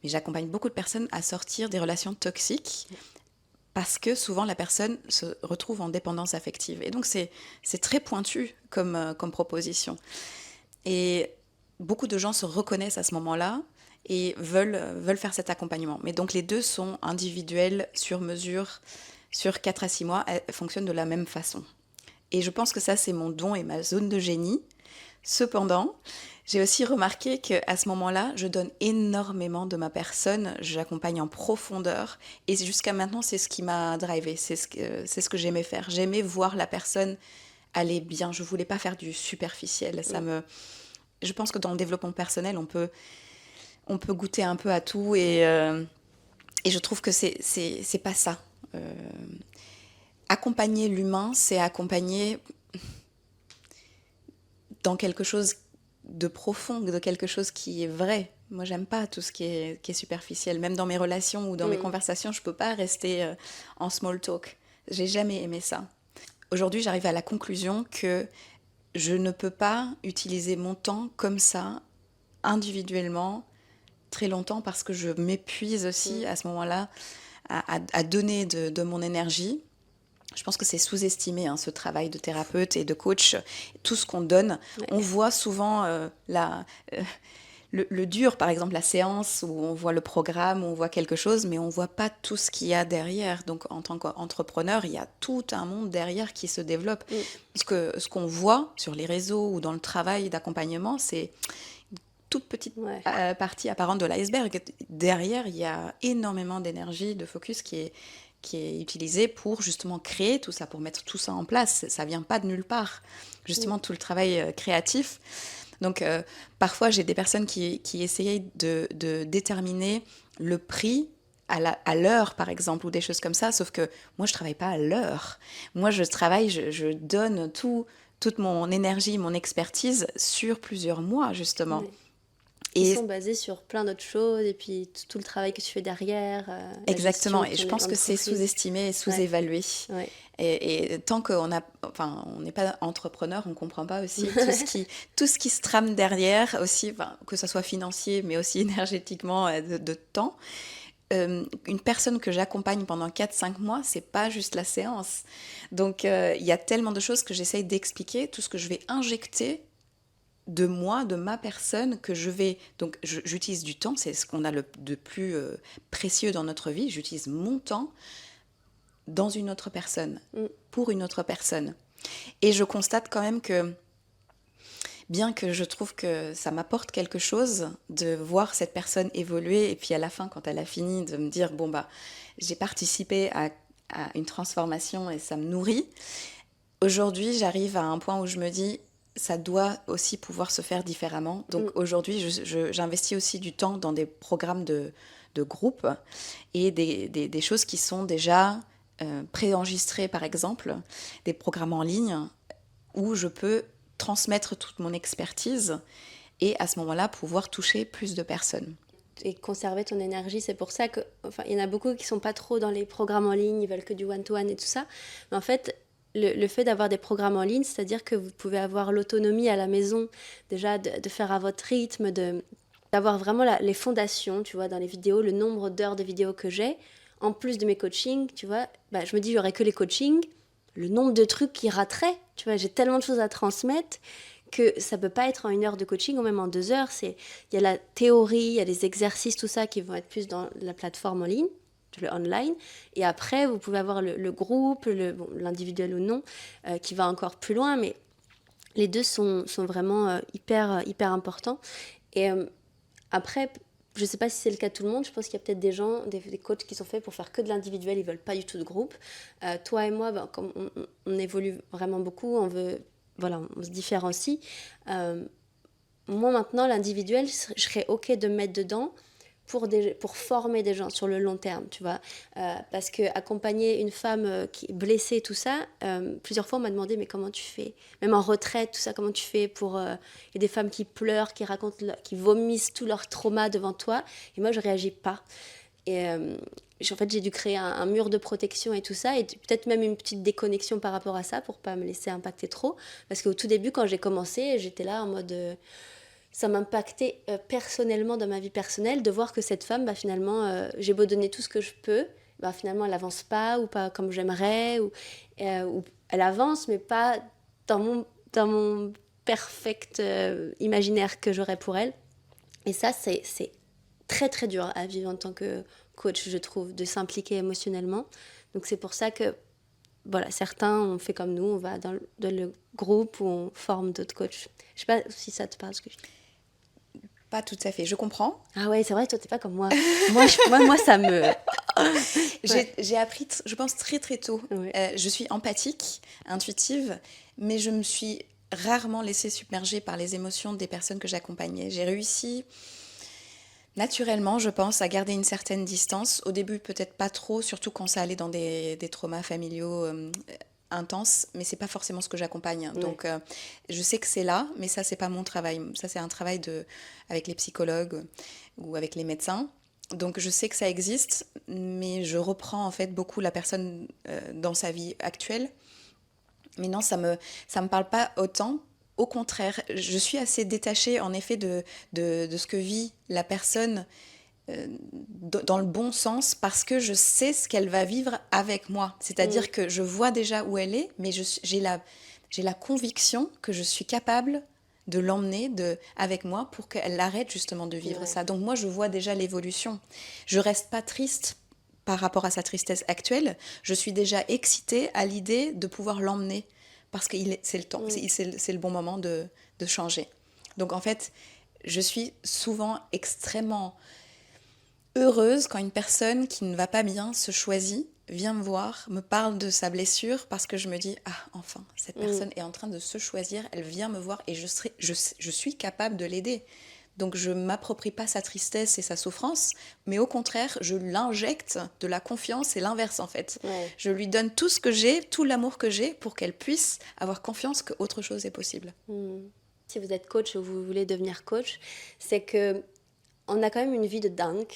Mais j'accompagne beaucoup de personnes à sortir des relations toxiques parce que souvent la personne se retrouve en dépendance affective. Et donc c'est très pointu comme proposition. Et beaucoup de gens se reconnaissent à ce moment-là et veulent faire cet accompagnement. Mais donc les deux sont individuels, sur mesure, sur 4 à 6 mois, elles fonctionnent de la même façon. Et je pense que ça, c'est mon don et ma zone de génie. Cependant, j'ai aussi remarqué qu'à ce moment-là, je donne énormément de ma personne, j'accompagne en profondeur, et jusqu'à maintenant, c'est ce qui m'a drivé, c'est ce que j'aimais faire. J'aimais voir la personne aller bien, je voulais pas faire du superficiel. Je pense que dans le développement personnel, on peut goûter un peu à tout, et je trouve que c'est pas ça. Euh, Accompagner l'humain, c'est accompagner dans quelque chose de profond, de quelque chose qui est vrai. Moi, j'aime pas tout ce qui est superficiel. Même dans mes relations ou dans mes conversations, je peux pas rester en small talk. J'ai jamais aimé ça. Aujourd'hui, j'arrive à la conclusion que je ne peux pas utiliser mon temps comme ça, individuellement, très longtemps, parce que je m'épuise aussi à ce moment-là à donner de mon énergie. Je pense que c'est sous-estimé, hein, ce travail de thérapeute et de coach, tout ce qu'on donne. Ouais. On voit souvent le dur, par exemple la séance, où on voit le programme, où on voit quelque chose, mais on ne voit pas tout ce qu'il y a derrière. Donc en tant qu'entrepreneur, il y a tout un monde derrière qui se développe. Ce qu'on voit sur les réseaux ou dans le travail d'accompagnement, c'est une toute petite partie apparente de l'iceberg. Derrière, il y a énormément d'énergie, de focus qui est utilisé pour justement créer tout ça, pour mettre tout ça en place. Ça vient pas de nulle part. Justement, tout le travail créatif. Donc, parfois, j'ai des personnes qui essayaient de déterminer le prix à l'heure, par exemple, ou des choses comme ça, sauf que moi, je travaille pas à l'heure. Moi, je travaille, je donne toute mon énergie, mon expertise sur plusieurs mois, justement. Ouais. Qui sont basés sur plein d'autres choses et puis tout le travail que tu fais derrière. Exactement, et je pense que c'est sous-estimé et sous-évalué. Ouais. Et tant qu'on on n'est pas entrepreneur, on ne comprend pas aussi tout ce qui se trame derrière, aussi, que ce soit financier, mais aussi énergétiquement, de temps. Une personne que j'accompagne pendant 4-5 mois, c'est pas juste la séance. Donc, il y a tellement de choses que j'essaye d'expliquer, tout ce que je vais injecter de moi, de ma personne, que je vais... Donc, j'utilise du temps, c'est ce qu'on a de plus précieux dans notre vie. J'utilise mon temps dans une autre personne, pour une autre personne. Et je constate quand même que, bien que je trouve que ça m'apporte quelque chose de voir cette personne évoluer, et puis à la fin, quand elle a fini, de me dire, bon, j'ai participé à une transformation et ça me nourrit. Aujourd'hui, j'arrive à un point où je me dis, ça doit aussi pouvoir se faire différemment. Donc aujourd'hui, j'investis aussi du temps dans des programmes de groupe et des choses qui sont déjà préenregistrées, par exemple, des programmes en ligne où je peux transmettre toute mon expertise et à ce moment-là, pouvoir toucher plus de personnes. Et conserver ton énergie, c'est pour ça que, il y en a beaucoup qui sont pas trop dans les programmes en ligne, ils veulent que du one-to-one et tout ça. Mais en fait, le fait d'avoir des programmes en ligne, c'est-à-dire que vous pouvez avoir l'autonomie à la maison, déjà de faire à votre rythme, d'avoir vraiment les fondations, tu vois, dans les vidéos, le nombre d'heures de vidéos que j'ai, en plus de mes coachings, tu vois, je me dis, j'aurais que les coachings, le nombre de trucs qui rateraient, tu vois, j'ai tellement de choses à transmettre que ça peut pas être en 1 heure de coaching ou même en 2 heures. Il y a la théorie, il y a des exercices, tout ça qui vont être plus dans la plateforme en ligne, le online, et après vous pouvez avoir le groupe, l'individuel ou non, qui va encore plus loin, mais les deux sont vraiment hyper importants. Et après, je sais pas si c'est le cas de tout le monde, je pense qu'il y a peut-être des gens, des coachs qui sont faits pour faire que de l'individuel, ils veulent pas du tout de groupe. Toi et moi, comme on évolue vraiment beaucoup, on se différencie. Moi maintenant, l'individuel, je serais ok de me mettre dedans, pour former des gens sur le long terme, tu vois. Parce que accompagner une femme qui est blessée, tout ça, plusieurs fois on m'a demandé mais comment tu fais, même en retraite, tout ça, comment tu fais pour... Il y a des femmes qui pleurent, qui vomissent tout leur trauma devant toi, et moi je réagis pas. Et en fait, j'ai dû créer un mur de protection et tout ça, et peut-être même une petite déconnexion par rapport à ça pour pas me laisser impacter trop. Parce qu'au tout début, quand j'ai commencé, j'étais là en mode... ça m'impactait personnellement dans ma vie personnelle de voir que cette femme, bah, finalement, j'ai beau donner tout ce que je peux, bah, finalement, elle avance pas ou pas comme j'aimerais, ou elle avance, mais pas dans mon perfect imaginaire que j'aurais pour elle. Et ça, c'est très, très dur à vivre en tant que coach, je trouve, de s'impliquer émotionnellement. Donc, c'est pour ça que, voilà, certains ont fait comme nous, on va dans le groupe où on forme d'autres coachs. Je sais pas si ça te parle, ce que je dis. Pas tout à fait, je comprends. Ah ouais, c'est vrai, toi, t'es pas comme moi. Moi, ça me... Ouais. J'ai appris, je pense, très très tôt. Ouais. Je suis empathique, intuitive, mais je me suis rarement laissée submerger par les émotions des personnes que j'accompagnais. J'ai réussi naturellement, je pense, à garder une certaine distance. Au début, peut-être pas trop, surtout quand ça allait dans des traumas familiaux intenses, mais c'est pas forcément ce que j'accompagne. Ouais. Donc, je sais que c'est là, mais ça, c'est pas mon travail. Ça, c'est un travail avec les psychologues ou avec les médecins. Donc, je sais que ça existe, mais je reprends en fait beaucoup la personne dans sa vie actuelle. Mais non, ça me parle pas autant. Au contraire, je suis assez détachée en effet de ce que vit la personne dans le bon sens parce que je sais ce qu'elle va vivre avec moi. C'est-à-dire que je vois déjà où elle est, mais j'ai la conviction que je suis capable de l'emmener avec moi pour qu'elle arrête justement de vivre ça. Donc moi, je vois déjà l'évolution. Je reste pas triste par rapport à sa tristesse actuelle. Je suis déjà excitée à l'idée de pouvoir l'emmener parce que c'est le temps, c'est le bon moment de changer. Donc en fait, je suis souvent extrêmement heureuse quand une personne qui ne va pas bien se choisit, vient me voir, me parle de sa blessure parce que je me dis ah enfin cette personne est en train de se choisir, elle vient me voir et je suis capable de l'aider. Donc je m'approprie pas sa tristesse et sa souffrance, mais au contraire je l'injecte de la confiance et l'inverse en fait. Ouais. Je lui donne tout ce que j'ai, tout l'amour que j'ai pour qu'elle puisse avoir confiance qu'autre chose est possible. Si vous êtes coach ou vous voulez devenir coach, c'est que on a quand même une vie de dingue.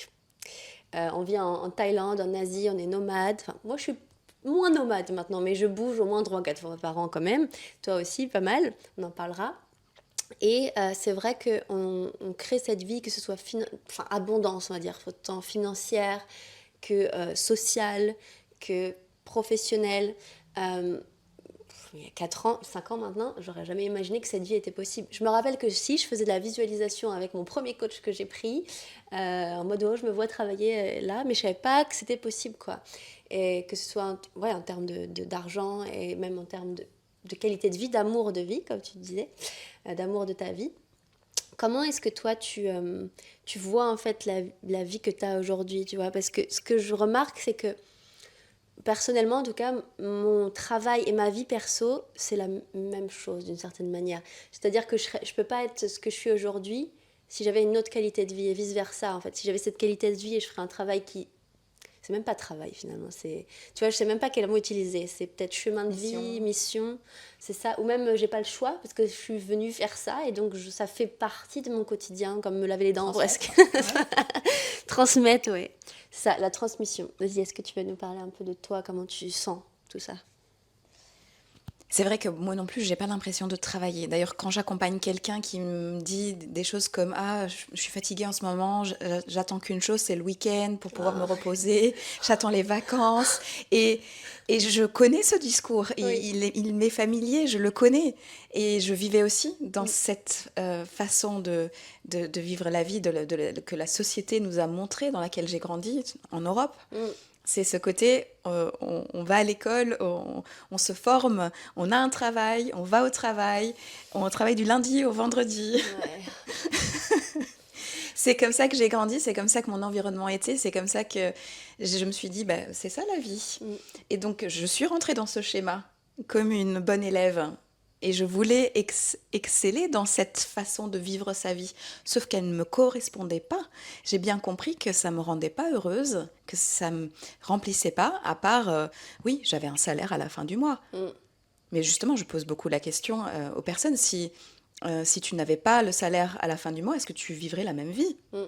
On vit en Thaïlande, en Asie, on est nomade. Enfin, moi, je suis moins nomade maintenant, mais je bouge au moins 3-4 fois par an quand même. Toi aussi, pas mal. On en parlera. Et c'est vrai qu'on crée cette vie, que ce soit abondance, on va dire, autant financière que sociale, que professionnelle. Il y a 4 ans, 5 ans maintenant, j'aurais jamais imaginé que cette vie était possible. Je me rappelle que si je faisais de la visualisation avec mon premier coach que j'ai pris, en mode oh, je me vois travailler là, mais je savais pas que c'était possible, quoi. Et que ce soit en termes d'argent et même en termes de qualité de vie, d'amour de vie, comme tu disais, d'amour de ta vie. Comment est-ce que toi, tu vois en fait la vie que tu as aujourd'hui, tu vois? Parce que ce que je remarque, c'est que personnellement, en tout cas, mon travail et ma vie perso, c'est la même chose d'une certaine manière. C'est-à-dire que je ne peux pas être ce que je suis aujourd'hui si j'avais une autre qualité de vie et vice-versa. En fait, si j'avais cette qualité de vie et je ferais un travail qui... C'est même pas travail finalement. Tu vois, je sais même pas quel mot utiliser. C'est peut-être chemin de vie, mission. C'est ça. Ou même, j'ai pas le choix parce que je suis venue faire ça et donc ça fait partie de mon quotidien, comme me laver les dents presque. Transmettre, oui. Ça, la transmission. Vas-y, est-ce que tu veux nous parler un peu de toi, comment tu sens tout ça? C'est vrai que moi non plus, j'ai pas l'impression de travailler. D'ailleurs, quand j'accompagne quelqu'un qui me dit des choses comme ah, je suis fatiguée en ce moment, j'attends qu'une chose, c'est le week-end pour pouvoir me reposer, j'attends les vacances. Et je connais ce discours, il m'est familier, je le connais. Et je vivais aussi dans cette façon de vivre la vie que la société nous a montrée, dans laquelle j'ai grandi en Europe. C'est ce côté, on va à l'école, on se forme, on a un travail, on va au travail, on travaille du lundi au vendredi. Ouais. C'est comme ça que j'ai grandi, c'est comme ça que mon environnement était, c'est comme ça que je me suis dit, bah, c'est ça la vie. Et donc, je suis rentrée dans ce schéma comme une bonne élève et je voulais exceller dans cette façon de vivre sa vie. Sauf qu'elle ne me correspondait pas. J'ai bien compris que ça me rendait pas heureuse, que ça me remplissait pas, à part, oui, j'avais un salaire à la fin du mois. Mm. Mais justement, je pose beaucoup la question aux personnes, si tu n'avais pas le salaire à la fin du mois, est-ce que tu vivrais la même vie? Mm.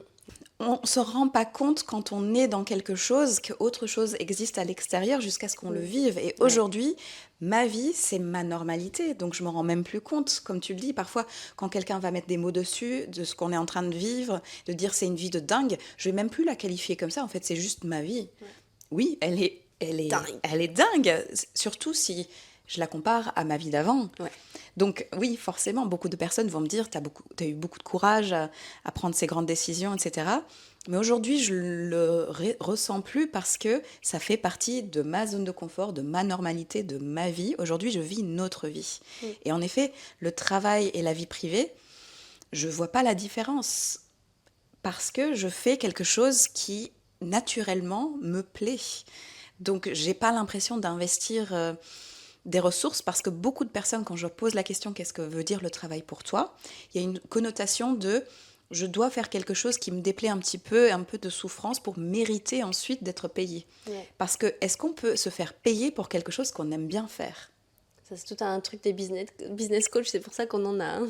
On ne se rend pas compte quand on est dans quelque chose qu'autre chose existe à l'extérieur jusqu'à ce qu'on le vive. Et Ouais. aujourd'hui, ma vie, c'est ma normalité. Donc je me rends même plus compte. Comme tu le dis, parfois, quand quelqu'un va mettre des mots dessus de ce qu'on est en train de vivre, de dire c'est une vie de dingue, je vais même plus la qualifier comme ça. En fait, c'est juste ma vie. Oui, Dingue. elle est dingue. Surtout si je la compare à ma vie d'avant. Ouais. Donc oui, forcément, beaucoup de personnes vont me dire, t'as eu beaucoup de courage à prendre ces grandes décisions, etc. Mais aujourd'hui, je le ressens plus parce que ça fait partie de ma zone de confort, de ma normalité, de ma vie. Aujourd'hui, je vis une autre vie. Et en effet, le travail et la vie privée, je vois pas la différence parce que je fais quelque chose qui naturellement me plaît. Donc, j'ai pas l'impression d'investir des ressources parce que beaucoup de personnes, quand je pose la question qu'est-ce que veut dire le travail pour toi, il y a une connotation de je dois faire quelque chose qui me déplaît un petit peu, un peu de souffrance pour mériter ensuite d'être payé. Ouais. Parce que est-ce qu'on peut se faire payer pour quelque chose qu'on aime bien faire? Ça, c'est tout un truc des business coach, c'est pour ça qu'on en a. Hein.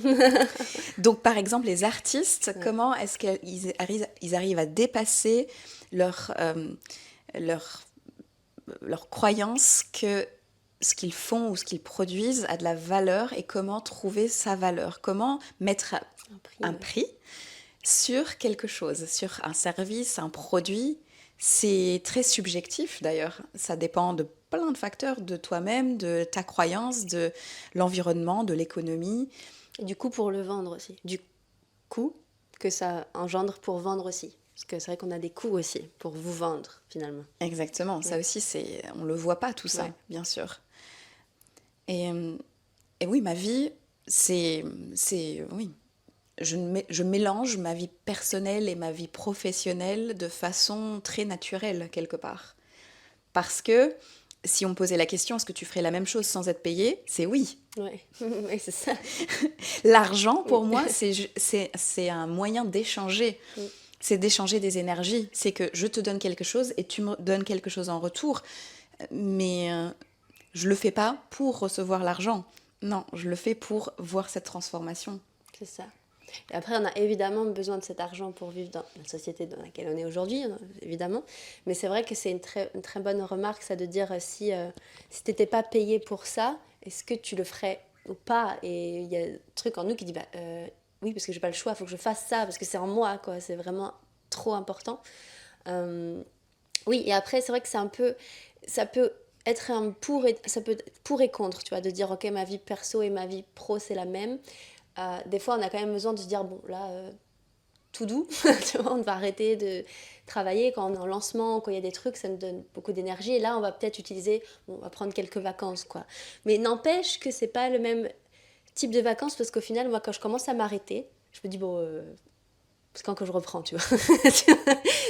Donc par exemple les artistes, comment est-ce ils arrivent à dépasser leur, leur croyance que ce qu'ils font ou ce qu'ils produisent a de la valeur et comment trouver sa valeur, comment mettre un prix sur quelque chose, sur un service, un produit. C'est très subjectif d'ailleurs, ça dépend de plein de facteurs, de toi-même, de ta croyance, de l'environnement, de l'économie. Et du coup, pour le vendre aussi. Du coût que ça engendre pour vendre aussi. Parce que c'est vrai qu'on a des coûts aussi pour vous vendre finalement. Exactement, ça aussi, on ne le voit pas tout ça, Ouais. bien sûr. Et, et oui, ma vie, oui, je mélange ma vie personnelle et ma vie professionnelle de façon très naturelle, quelque part. Parce que si on me posait la question, est-ce que tu ferais la même chose sans être payé? C'est oui. Ouais, ouais, c'est ça. L'argent, pour moi, c'est un moyen d'échanger. C'est d'échanger des énergies. C'est que je te donne quelque chose et tu me donnes quelque chose en retour. Mais je le fais pas pour recevoir l'argent. Non, je le fais pour voir cette transformation. C'est ça. Et après, on a évidemment besoin de cet argent pour vivre dans la société dans laquelle on est aujourd'hui, évidemment. Mais c'est vrai que c'est une très bonne remarque, ça, de dire si tu n'étais pas payé pour ça, est-ce que tu le ferais ou pas? Et il y a un truc en nous qui dit oui, parce que j'ai pas le choix, il faut que je fasse ça, parce que c'est en moi, quoi. C'est vraiment trop important. Oui, et après, c'est vrai que c'est un peu... Ça peut être ça peut être pour et contre, tu vois, de dire, ok, ma vie perso et ma vie pro, c'est la même. Des fois, on a quand même besoin de se dire, bon, là, tout doux, tu vois, on va arrêter de travailler quand on est en lancement, quand il y a des trucs, ça nous donne beaucoup d'énergie. Et là, on va peut-être utiliser, bon, on va prendre quelques vacances, quoi. Mais n'empêche que c'est pas le même type de vacances, parce qu'au final, moi, quand je commence à m'arrêter, je me dis, bon... c'est quand que je reprends, tu vois.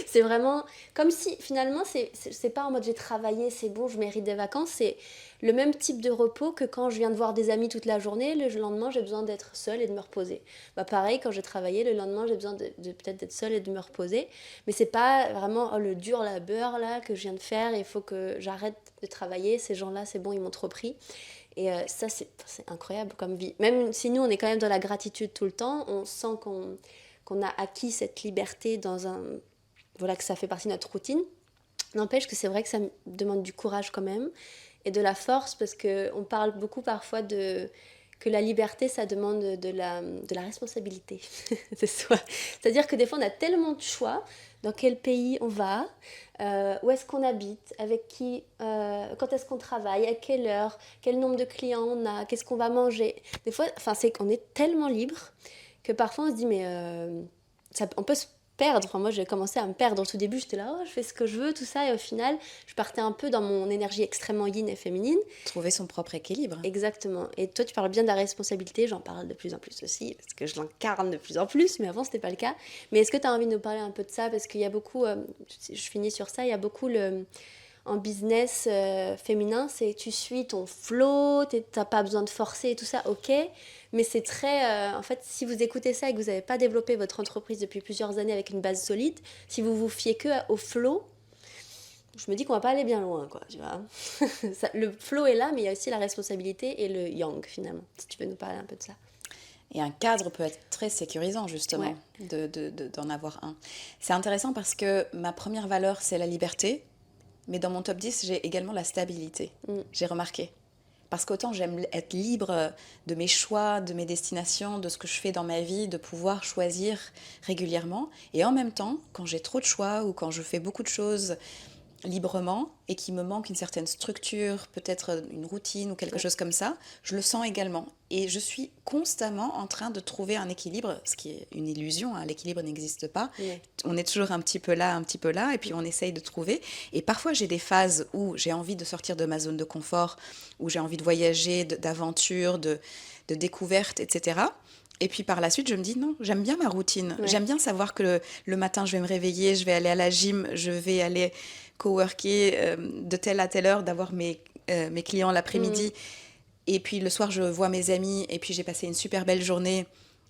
C'est vraiment comme si, finalement, c'est pas en mode j'ai travaillé, c'est bon, je mérite des vacances. C'est le même type de repos que quand je viens de voir des amis toute la journée. Le lendemain, j'ai besoin d'être seule et de me reposer. Bah, pareil, quand j'ai travaillé, le lendemain, j'ai besoin de peut-être d'être seule et de me reposer. Mais c'est pas vraiment le dur labeur là, que je viens de faire. Il faut que j'arrête de travailler. Ces gens-là, c'est bon, ils m'ont trop pris. Et ça, c'est incroyable comme vie. Même si nous, on est quand même dans la gratitude tout le temps, on sent qu'on a acquis cette liberté dans un... Voilà, que ça fait partie de notre routine. N'empêche que c'est vrai que ça me demande du courage quand même et de la force, parce qu'on parle beaucoup parfois que la liberté, ça demande de la responsabilité de soi. C'est-à-dire que des fois, on a tellement de choix dans quel pays on va, où est-ce qu'on habite, avec qui, quand est-ce qu'on travaille, à quelle heure, quel nombre de clients on a, qu'est-ce qu'on va manger. Des fois, c'est qu'on est tellement libre que parfois on se dit mais on peut se perdre. Enfin, moi j'ai commencé à me perdre au tout début, j'étais là, je fais ce que je veux, tout ça, et au final je partais un peu dans mon énergie extrêmement yin et féminine. Trouver son propre équilibre. Exactement. Et toi tu parles bien de la responsabilité, j'en parle de plus en plus aussi, parce que je l'incarne de plus en plus, mais avant c'était pas le cas. Mais est-ce que tu as envie de nous parler un peu de ça, parce qu'il y a beaucoup, je finis sur ça, il y a beaucoup en business féminin, c'est tu suis ton flow, t'as pas besoin de forcer et tout ça, ok. Mais c'est très... en fait, si vous écoutez ça et que vous n'avez pas développé votre entreprise depuis plusieurs années avec une base solide, si vous vous fiez que au flow, je me dis qu'on va pas aller bien loin, quoi, tu vois. Le flow est là, mais il y a aussi la responsabilité et le yang, finalement. Si tu veux nous parler un peu de ça. Et un cadre peut être très sécurisant, justement, Ouais. d'en avoir un. C'est intéressant parce que ma première valeur, c'est la liberté, mais dans mon top 10, j'ai également la stabilité. J'ai remarqué. Parce qu'autant j'aime être libre de mes choix, de mes destinations, de ce que je fais dans ma vie, de pouvoir choisir régulièrement. Et en même temps, quand j'ai trop de choix ou quand je fais beaucoup de choses librement et qu'il me manque une certaine structure, peut-être une routine ou quelque chose comme ça, je le sens également. Et je suis constamment en train de trouver un équilibre, ce qui est une illusion, hein, l'équilibre n'existe pas. Ouais. On est toujours un petit peu là, et puis on essaye de trouver. Et parfois j'ai des phases où j'ai envie de sortir de ma zone de confort, où j'ai envie de voyager, d'aventure, de découverte, etc. Et puis par la suite, je me dis non, j'aime bien ma routine. Ouais. J'aime bien savoir que le matin, je vais me réveiller, je vais aller à la gym, je vais aller coworker de telle à telle heure, d'avoir mes clients l'après-midi. Et puis le soir, je vois mes amis et puis j'ai passé une super belle journée.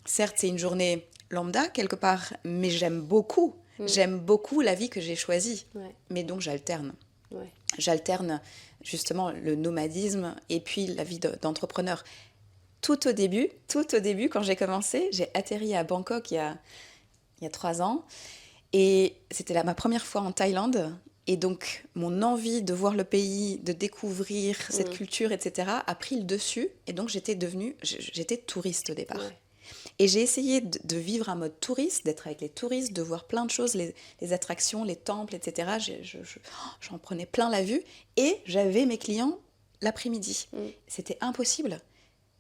Certes, c'est une journée lambda quelque part, mais j'aime beaucoup. J'aime beaucoup la vie que j'ai choisie. Ouais. Mais donc j'alterne. Ouais. J'alterne justement le nomadisme et puis la vie d'entrepreneur. Tout au début, quand j'ai commencé, j'ai atterri à Bangkok il y a 3 ans. Et c'était ma première fois en Thaïlande. Et donc, mon envie de voir le pays, de découvrir cette culture, etc., a pris le dessus. Et donc, j'étais touriste au départ. Ouais. Et j'ai essayé de vivre un mode touriste, d'être avec les touristes, de voir plein de choses, les attractions, les temples, etc. J'en prenais plein la vue. Et j'avais mes clients l'après-midi. C'était impossible.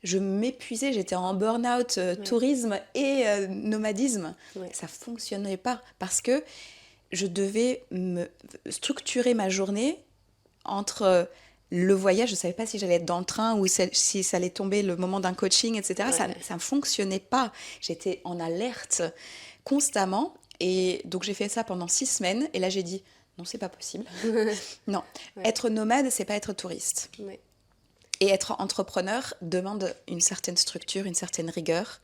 Je m'épuisais, j'étais en burn-out, tourisme et nomadisme. Ouais. Ça ne fonctionnait pas parce que je devais me structurer ma journée entre le voyage. Je ne savais pas si j'allais être dans le train ou si ça allait tomber le moment d'un coaching, etc. Ouais. Ça ne fonctionnait pas. J'étais en alerte constamment. Et donc, j'ai fait ça pendant 6 semaines. Et là, j'ai dit, non, c'est pas possible. Non, être nomade, c'est pas être touriste. Ouais. Et être entrepreneur demande une certaine structure, une certaine rigueur.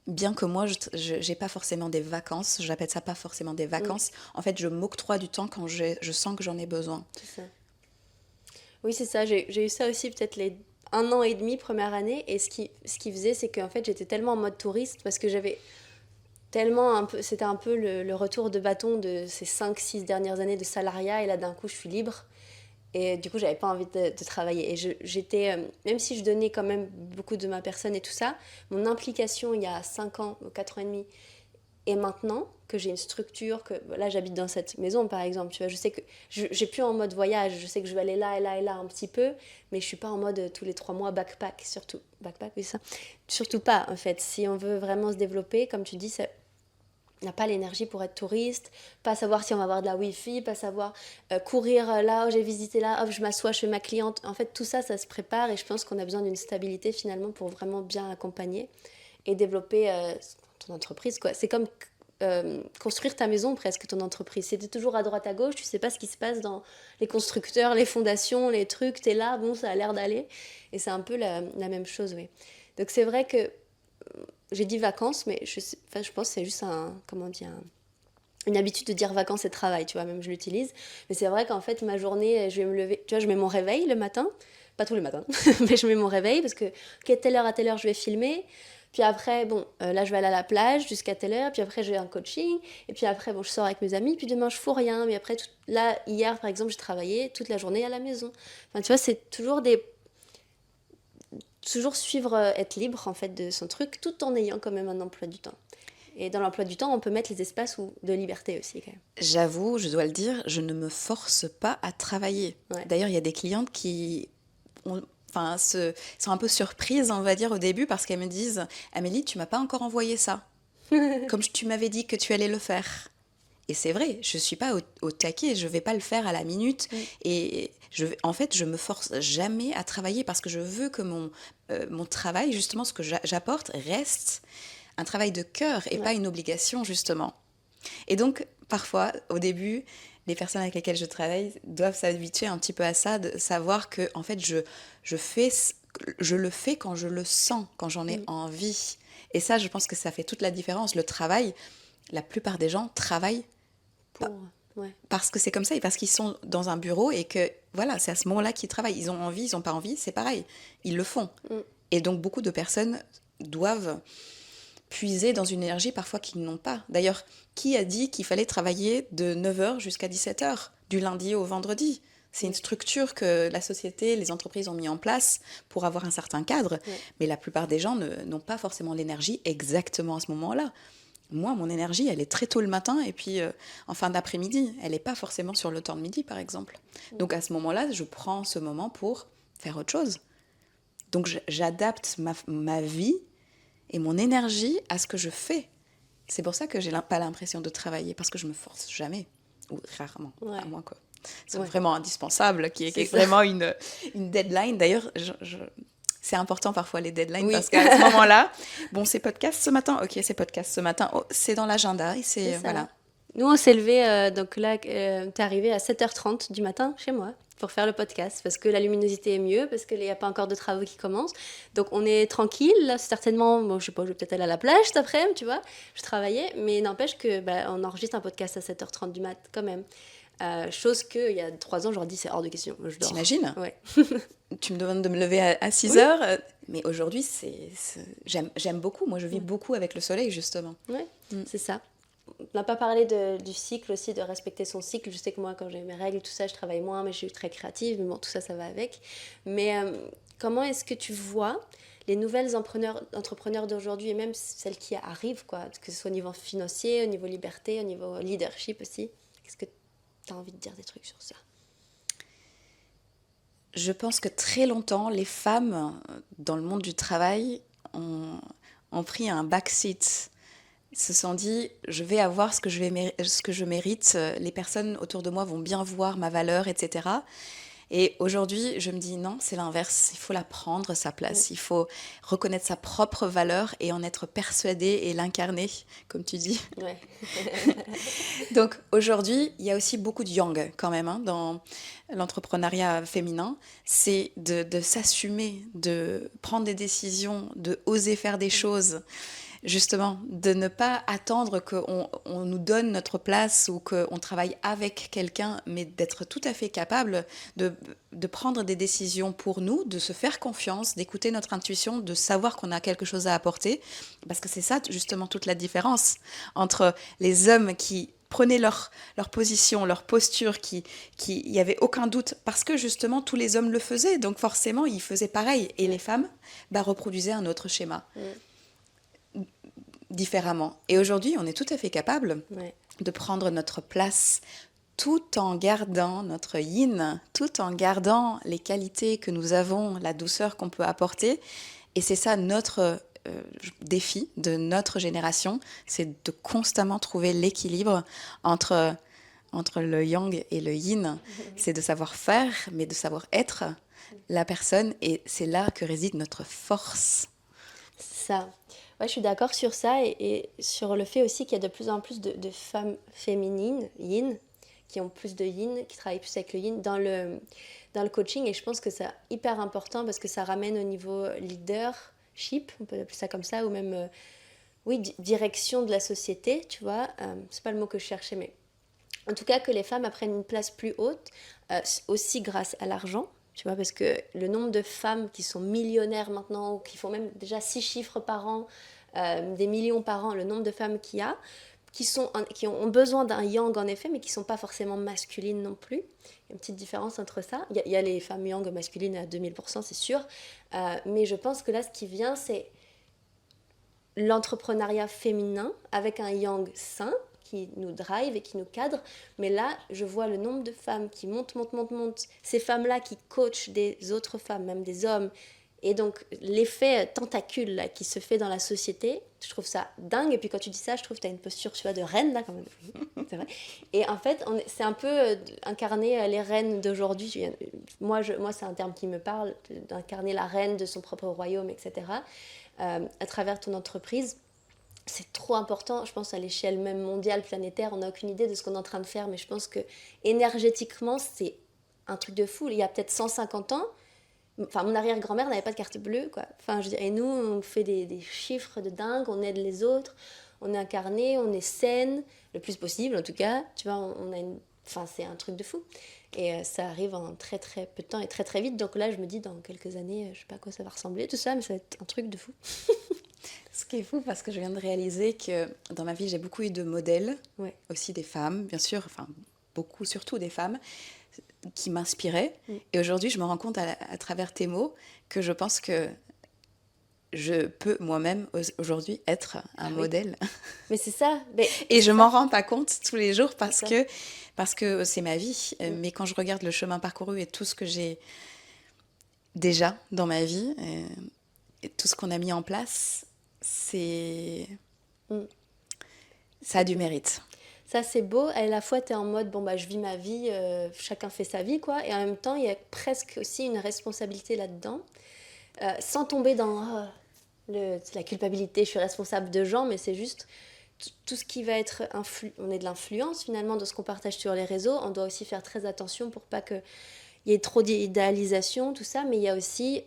Bien que moi, je n'ai pas forcément des vacances, j'appelle ça pas forcément des vacances. En fait, je m'octroie du temps quand je sens que j'en ai besoin. C'est ça. Oui, c'est ça. J'ai eu ça aussi peut-être les 1 an et demi, première année. Et ce qui faisait, c'est qu'en fait, j'étais tellement en mode touriste parce que j'avais tellement c'était un peu le retour de bâton de ces 5-6 dernières années de salariat. Et là, d'un coup, je suis libre. Et du coup, j'avais pas envie de travailler. Et j'étais, même si je donnais quand même beaucoup de ma personne et tout ça, mon implication il y a 5 ans, 4 ans et demi, et maintenant que j'ai une structure, que là j'habite dans cette maison par exemple, tu vois, je sais que j'ai plus en mode voyage, je sais que je vais aller là et là et là un petit peu, mais je suis pas en mode tous les 3 mois backpack, surtout. Backpack, oui, ça. Surtout pas en fait. Si on veut vraiment se développer, comme tu dis, on n'a pas l'énergie pour être touriste, pas savoir si on va avoir de la wifi, pas savoir courir là, oh, j'ai visité là, hop, je m'assois chez ma cliente. En fait, tout ça, ça se prépare et je pense qu'on a besoin d'une stabilité finalement pour vraiment bien accompagner et développer ton entreprise, quoi. C'est comme construire ta maison presque, ton entreprise. C'était toujours à droite à gauche, tu sais pas ce qui se passe dans les constructeurs, les fondations, les trucs, t'es là, bon, ça a l'air d'aller. Et c'est un peu la même chose, oui. Donc c'est vrai que j'ai dit vacances, mais je pense que c'est juste une habitude de dire vacances et travail, tu vois, même je l'utilise. Mais c'est vrai qu'en fait, ma journée, je vais me lever, tu vois, je mets mon réveil le matin, pas tous les matins, mais je mets mon réveil parce que, ok, telle heure à telle heure, je vais filmer. Puis après, bon, là, je vais aller à la plage jusqu'à telle heure. Puis après, j'ai un coaching. Et puis après, bon, je sors avec mes amis. Puis demain, je fous rien. Mais après, là, hier, par exemple, j'ai travaillé toute la journée à la maison. Enfin, tu vois, c'est toujours suivre, être libre en fait de son truc, tout en ayant quand même un emploi du temps. Et dans l'emploi du temps, on peut mettre les espaces de liberté aussi quand même. J'avoue, je dois le dire, je ne me force pas à travailler. Ouais. D'ailleurs, il y a des clientes qui sont un peu surprises, on va dire, au début, parce qu'elles me disent « Amélie, tu m'as pas encore envoyé ça. Comme tu m'avais dit que tu allais le faire. » Et c'est vrai, je ne suis pas au taquet, je ne vais pas le faire à la minute. Et en fait, je me force jamais à travailler parce que je veux que mon travail, justement, ce que j'apporte, reste un travail de cœur et pas une obligation, justement. Et donc, parfois, au début, les personnes avec lesquelles je travaille doivent s'habituer un petit peu à ça, de savoir que en fait je le fais quand je le sens, quand j'en ai Mm. envie. Et ça, je pense que ça fait toute la différence. Le travail, la plupart des gens travaillent Pour... Ouais. parce que c'est comme ça et parce qu'ils sont dans un bureau et que voilà, c'est à ce moment-là qu'ils travaillent. Ils ont envie, ils n'ont pas envie, c'est pareil. Ils le font. Mm. Et donc beaucoup de personnes doivent puiser dans une énergie parfois qu'ils n'ont pas. D'ailleurs, qui a dit qu'il fallait travailler de 9h jusqu'à 17h, du lundi au vendredi? C'est une structure que la société, les entreprises ont mis en place pour avoir un certain cadre, Ouais. mais la plupart des gens n'ont pas forcément l'énergie exactement à ce moment-là. Moi, mon énergie, elle est très tôt le matin et puis en fin d'après-midi. Elle n'est pas forcément sur le temps de midi, par exemple. Donc à ce moment-là, je prends ce moment pour faire autre chose. Donc j'adapte ma vie et mon énergie à ce que je fais. C'est pour ça que j'ai pas l'impression de travailler, parce que je me force jamais, ou rarement, Ouais. à moins que ce soit Ouais. vraiment indispensable, qu'il y C'est ait ça. vraiment une deadline. D'ailleurs, c'est important parfois les deadlines, Oui. parce qu'à ce moment-là, bon, c'est podcast ce matin, ok, c'est podcast ce matin, oh, c'est dans l'agenda, et C'est ça. voilà. Nous, on s'est levé, donc là, t'es arrivé à 7h30 du matin chez moi pour faire le podcast, parce que la luminosité est mieux, parce qu'il n'y a pas encore de travaux qui commencent. Donc, on est tranquille. Là, certainement, bon, je sais pas, je vais peut-être aller à la plage cet après-midi, tu vois. Je travaillais, mais n'empêche que on enregistre un podcast à 7h30 du mat quand même. Chose qu'il y a 3 ans, j'aurais dit c'est hors de question. Je dors. T'imagines? Ouais. Tu me demandes de me lever à 6 Oui. heures, mais aujourd'hui, j'aime beaucoup. Moi, je vis beaucoup avec le soleil, justement. Ouais, c'est ça. On n'a pas parlé du cycle aussi, de respecter son cycle. Je sais que moi, quand j'ai mes règles, tout ça, je travaille moins, mais je suis très créative. Mais bon, tout ça, ça va avec. Mais comment est-ce que tu vois les nouvelles entrepreneurs d'aujourd'hui et même celles qui arrivent, quoi, que ce soit au niveau financier, au niveau liberté, au niveau leadership aussi? Est-ce que tu as envie de dire des trucs sur ça? Je pense que très longtemps, les femmes dans le monde du travail ont pris un backseat. Ils se sont dit, je vais avoir ce que je mérite, les personnes autour de moi vont bien voir ma valeur, etc. Et aujourd'hui, je me dis non, c'est l'inverse. Il faut la prendre, sa place. Il faut reconnaître sa propre valeur et en être persuadé et l'incarner, comme tu dis. Ouais. Donc aujourd'hui, il y a aussi beaucoup de yang quand même dans l'entrepreneuriat féminin. C'est de s'assumer, de prendre des décisions, de oser faire des choses. Justement, de ne pas attendre qu'on nous donne notre place ou qu'on travaille avec quelqu'un, mais d'être tout à fait capable de prendre des décisions pour nous, de se faire confiance, d'écouter notre intuition, de savoir qu'on a quelque chose à apporter. Parce que c'est ça, justement, toute la différence entre les hommes qui prenaient leur position, leur posture, qui il n'y avait aucun doute, parce que justement, tous les hommes le faisaient, donc forcément, ils faisaient pareil. Et les femmes reproduisaient un autre schéma. Différemment. Et aujourd'hui, on est tout à fait capable de prendre notre place tout en gardant notre yin, tout en gardant les qualités que nous avons, la douceur qu'on peut apporter. Et c'est ça notre défi de notre génération, c'est de constamment trouver l'équilibre entre le yang et le yin. C'est de savoir faire, mais de savoir être la personne. Et c'est là que réside notre force. Ça. Ouais, je suis d'accord sur ça et sur le fait aussi qu'il y a de plus en plus de femmes féminines, yin, qui ont plus de yin, qui travaillent plus avec le yin dans le coaching. Et je pense que c'est hyper important parce que ça ramène au niveau leadership, on peut appeler ça comme ça, ou même direction de la société, tu vois. C'est pas le mot que je cherchais, mais en tout cas que les femmes prennent une place plus haute, aussi grâce à l'argent. Tu vois, parce que le nombre de femmes qui sont millionnaires maintenant, ou qui font même déjà 6 chiffres par an, des millions par an, le nombre de femmes qu'il y a, qui ont besoin d'un yang en effet, mais qui ne sont pas forcément masculines non plus. Il y a une petite différence entre ça. Il y a les femmes yang masculines à 2000%, c'est sûr. Mais je pense que là, ce qui vient, c'est l'entrepreneuriat féminin avec un yang sain, qui nous drive et qui nous cadre. Mais là, je vois le nombre de femmes qui montent. Ces femmes-là qui coachent des autres femmes, même des hommes. Et donc, l'effet tentacule là, qui se fait dans la société, je trouve ça dingue. Et puis quand tu dis ça, je trouve que tu as une posture, tu vois, de reine, là, quand même. C'est vrai. Et en fait, c'est un peu incarner les reines d'aujourd'hui. Moi, c'est un terme qui me parle, d'incarner la reine de son propre royaume, etc. À travers ton entreprise. c'est trop important, je pense à l'échelle même mondiale, planétaire, on n'a aucune idée de ce qu'on est en train de faire, mais je pense que énergétiquement, c'est un truc de fou. Il y a peut-être 150 ans, enfin mon arrière-grand-mère n'avait pas de carte bleue, quoi. Enfin, je dirais, nous, on fait des chiffres de dingue, on aide les autres, on est incarné, on est saine, le plus possible en tout cas, tu vois, on a une... Enfin, c'est un truc de fou. Et ça arrive en très très peu de temps et très très vite. Donc là, je me dis, dans quelques années, je sais pas à quoi ça va ressembler, tout ça, mais ça va être un truc de fou. Ce qui est fou, parce que je viens de réaliser que dans ma vie, j'ai beaucoup eu de modèles, Ouais. aussi des femmes, bien sûr, enfin beaucoup, surtout des femmes, qui m'inspiraient. Et aujourd'hui, je me rends compte à travers tes mots que je pense que je peux moi-même aujourd'hui être un Oui. modèle. Mais c'est ça. Mais Et c'est je ça. m'en rends pas compte tous les jours C'est ça. parce que c'est ma vie. Mais quand je regarde le chemin parcouru et tout ce que j'ai déjà dans ma vie, et tout ce qu'on a mis en place, c'est... Mm. Ça a du mérite. Ça, c'est beau. À la fois, tu es en mode, bon, bah, je vis ma vie, chacun fait sa vie, quoi. Et en même temps, il y a presque aussi une responsabilité là-dedans, sans tomber dans la culpabilité, je suis responsable de gens, mais c'est juste tout ce qui va être... On est de l'influence, finalement, de ce qu'on partage sur les réseaux. On doit aussi faire très attention pour pas qu'il y ait trop d'idéalisation, tout ça, mais il y a aussi,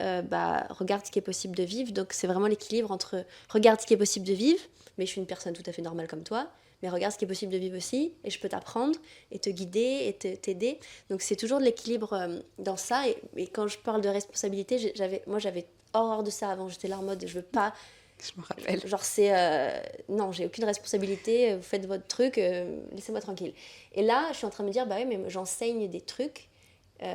regarde ce qui est possible de vivre. Donc, c'est vraiment l'équilibre entre regarde ce qui est possible de vivre, mais je suis une personne tout à fait normale comme toi, mais regarde ce qui est possible de vivre aussi, et je peux t'apprendre, et te guider, et t'aider. Donc c'est toujours de l'équilibre dans ça, et quand je parle de responsabilité, j'avais horreur de ça avant, j'étais là en mode, je veux pas... Je me rappelle. Genre c'est... non, j'ai aucune responsabilité, vous faites votre truc, laissez-moi tranquille. Et là, je suis en train de me dire, bah oui, mais j'enseigne des trucs,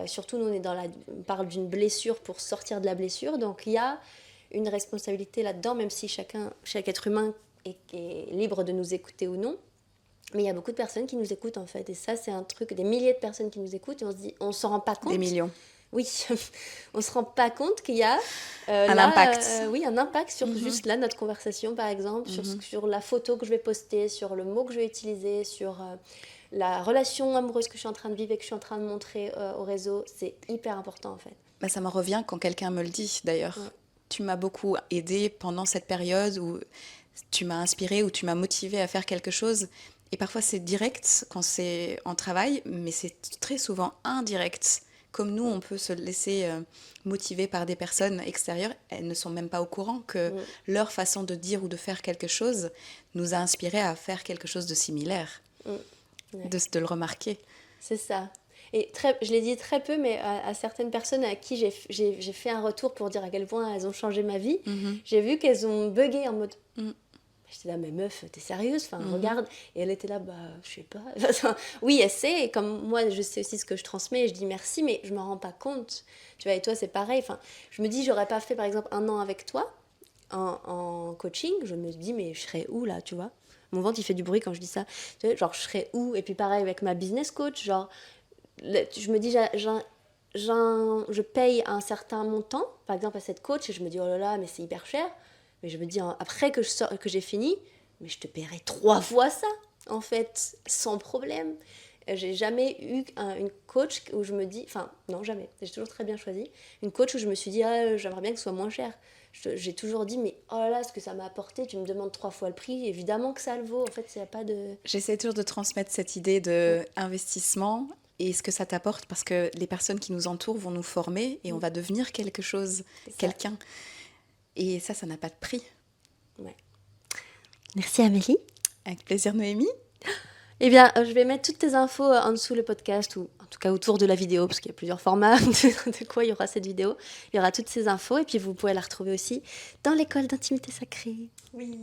surtout nous, on parle d'une blessure pour sortir de la blessure, donc il y a une responsabilité là-dedans, même si chaque être humain est libre de nous écouter ou non. Mais il y a beaucoup de personnes qui nous écoutent en fait. Et ça, c'est un truc, des milliers de personnes qui nous écoutent et on se dit, on s'en rend pas compte. Des millions. Oui, on se rend pas compte qu'il y a un impact. Oui, un impact sur juste là, notre conversation par exemple, sur la photo que je vais poster, sur le mot que je vais utiliser, sur la relation amoureuse que je suis en train de vivre et que je suis en train de montrer au réseau. C'est hyper important en fait. Bah, ça m'en revient quand quelqu'un me le dit d'ailleurs. Ouais. Tu m'as beaucoup aidée pendant cette période où tu m'as inspirée, où tu m'as motivée à faire quelque chose. Et parfois c'est direct quand c'est en travail, mais c'est très souvent indirect. Comme nous, on peut se laisser motiver par des personnes extérieures, elles ne sont même pas au courant que leur façon de dire ou de faire quelque chose nous a inspiré à faire quelque chose de similaire, de le remarquer. C'est ça. Et je l'ai dit très peu, mais à certaines personnes à qui j'ai fait un retour pour dire à quel point elles ont changé ma vie, j'ai vu qu'elles ont bugué en mode... J'étais là, mais meuf, t'es sérieuse? Enfin, regarde. Et elle était là, bah, je sais pas. Oui, elle sait. Et comme moi, je sais aussi ce que je transmets. Et je dis merci, mais je m'en rends pas compte. Tu vois, et toi, c'est pareil. Enfin, je me dis, j'aurais pas fait, par exemple, 1 an avec toi en coaching. Je me dis, mais je serais où, là, tu vois? Mon ventre, il fait du bruit quand je dis ça. Tu vois, genre, je serais où? Et puis, pareil, avec ma business coach, genre, je me dis, je paye un certain montant, par exemple, à cette coach. Et je me dis, oh là là, mais c'est hyper cher. Mais je me dis, après que j'ai fini, mais je te paierai 3 fois ça, en fait, sans problème. J'ai jamais eu une coach où je me dis... Enfin, non, jamais. J'ai toujours très bien choisi. Une coach où je me suis dit, j'aimerais bien que ce soit moins cher. J'ai toujours dit, mais oh là là, ce que ça m'a apporté, tu me demandes 3 fois le prix, évidemment que ça le vaut. En fait, il n'y a pas de... J'essaie toujours de transmettre cette idée d'investissement et ce que ça t'apporte, parce que les personnes qui nous entourent vont nous former et on va devenir quelque chose, quelqu'un. Et ça n'a pas de prix. Ouais. Merci Amélie. Avec plaisir Noémie. Eh bien, je vais mettre toutes tes infos en dessous le podcast, ou en tout cas autour de la vidéo, parce qu'il y a plusieurs formats de quoi il y aura cette vidéo. Il y aura toutes ces infos, et puis vous pouvez la retrouver aussi dans l'école d'intimité sacrée. Oui.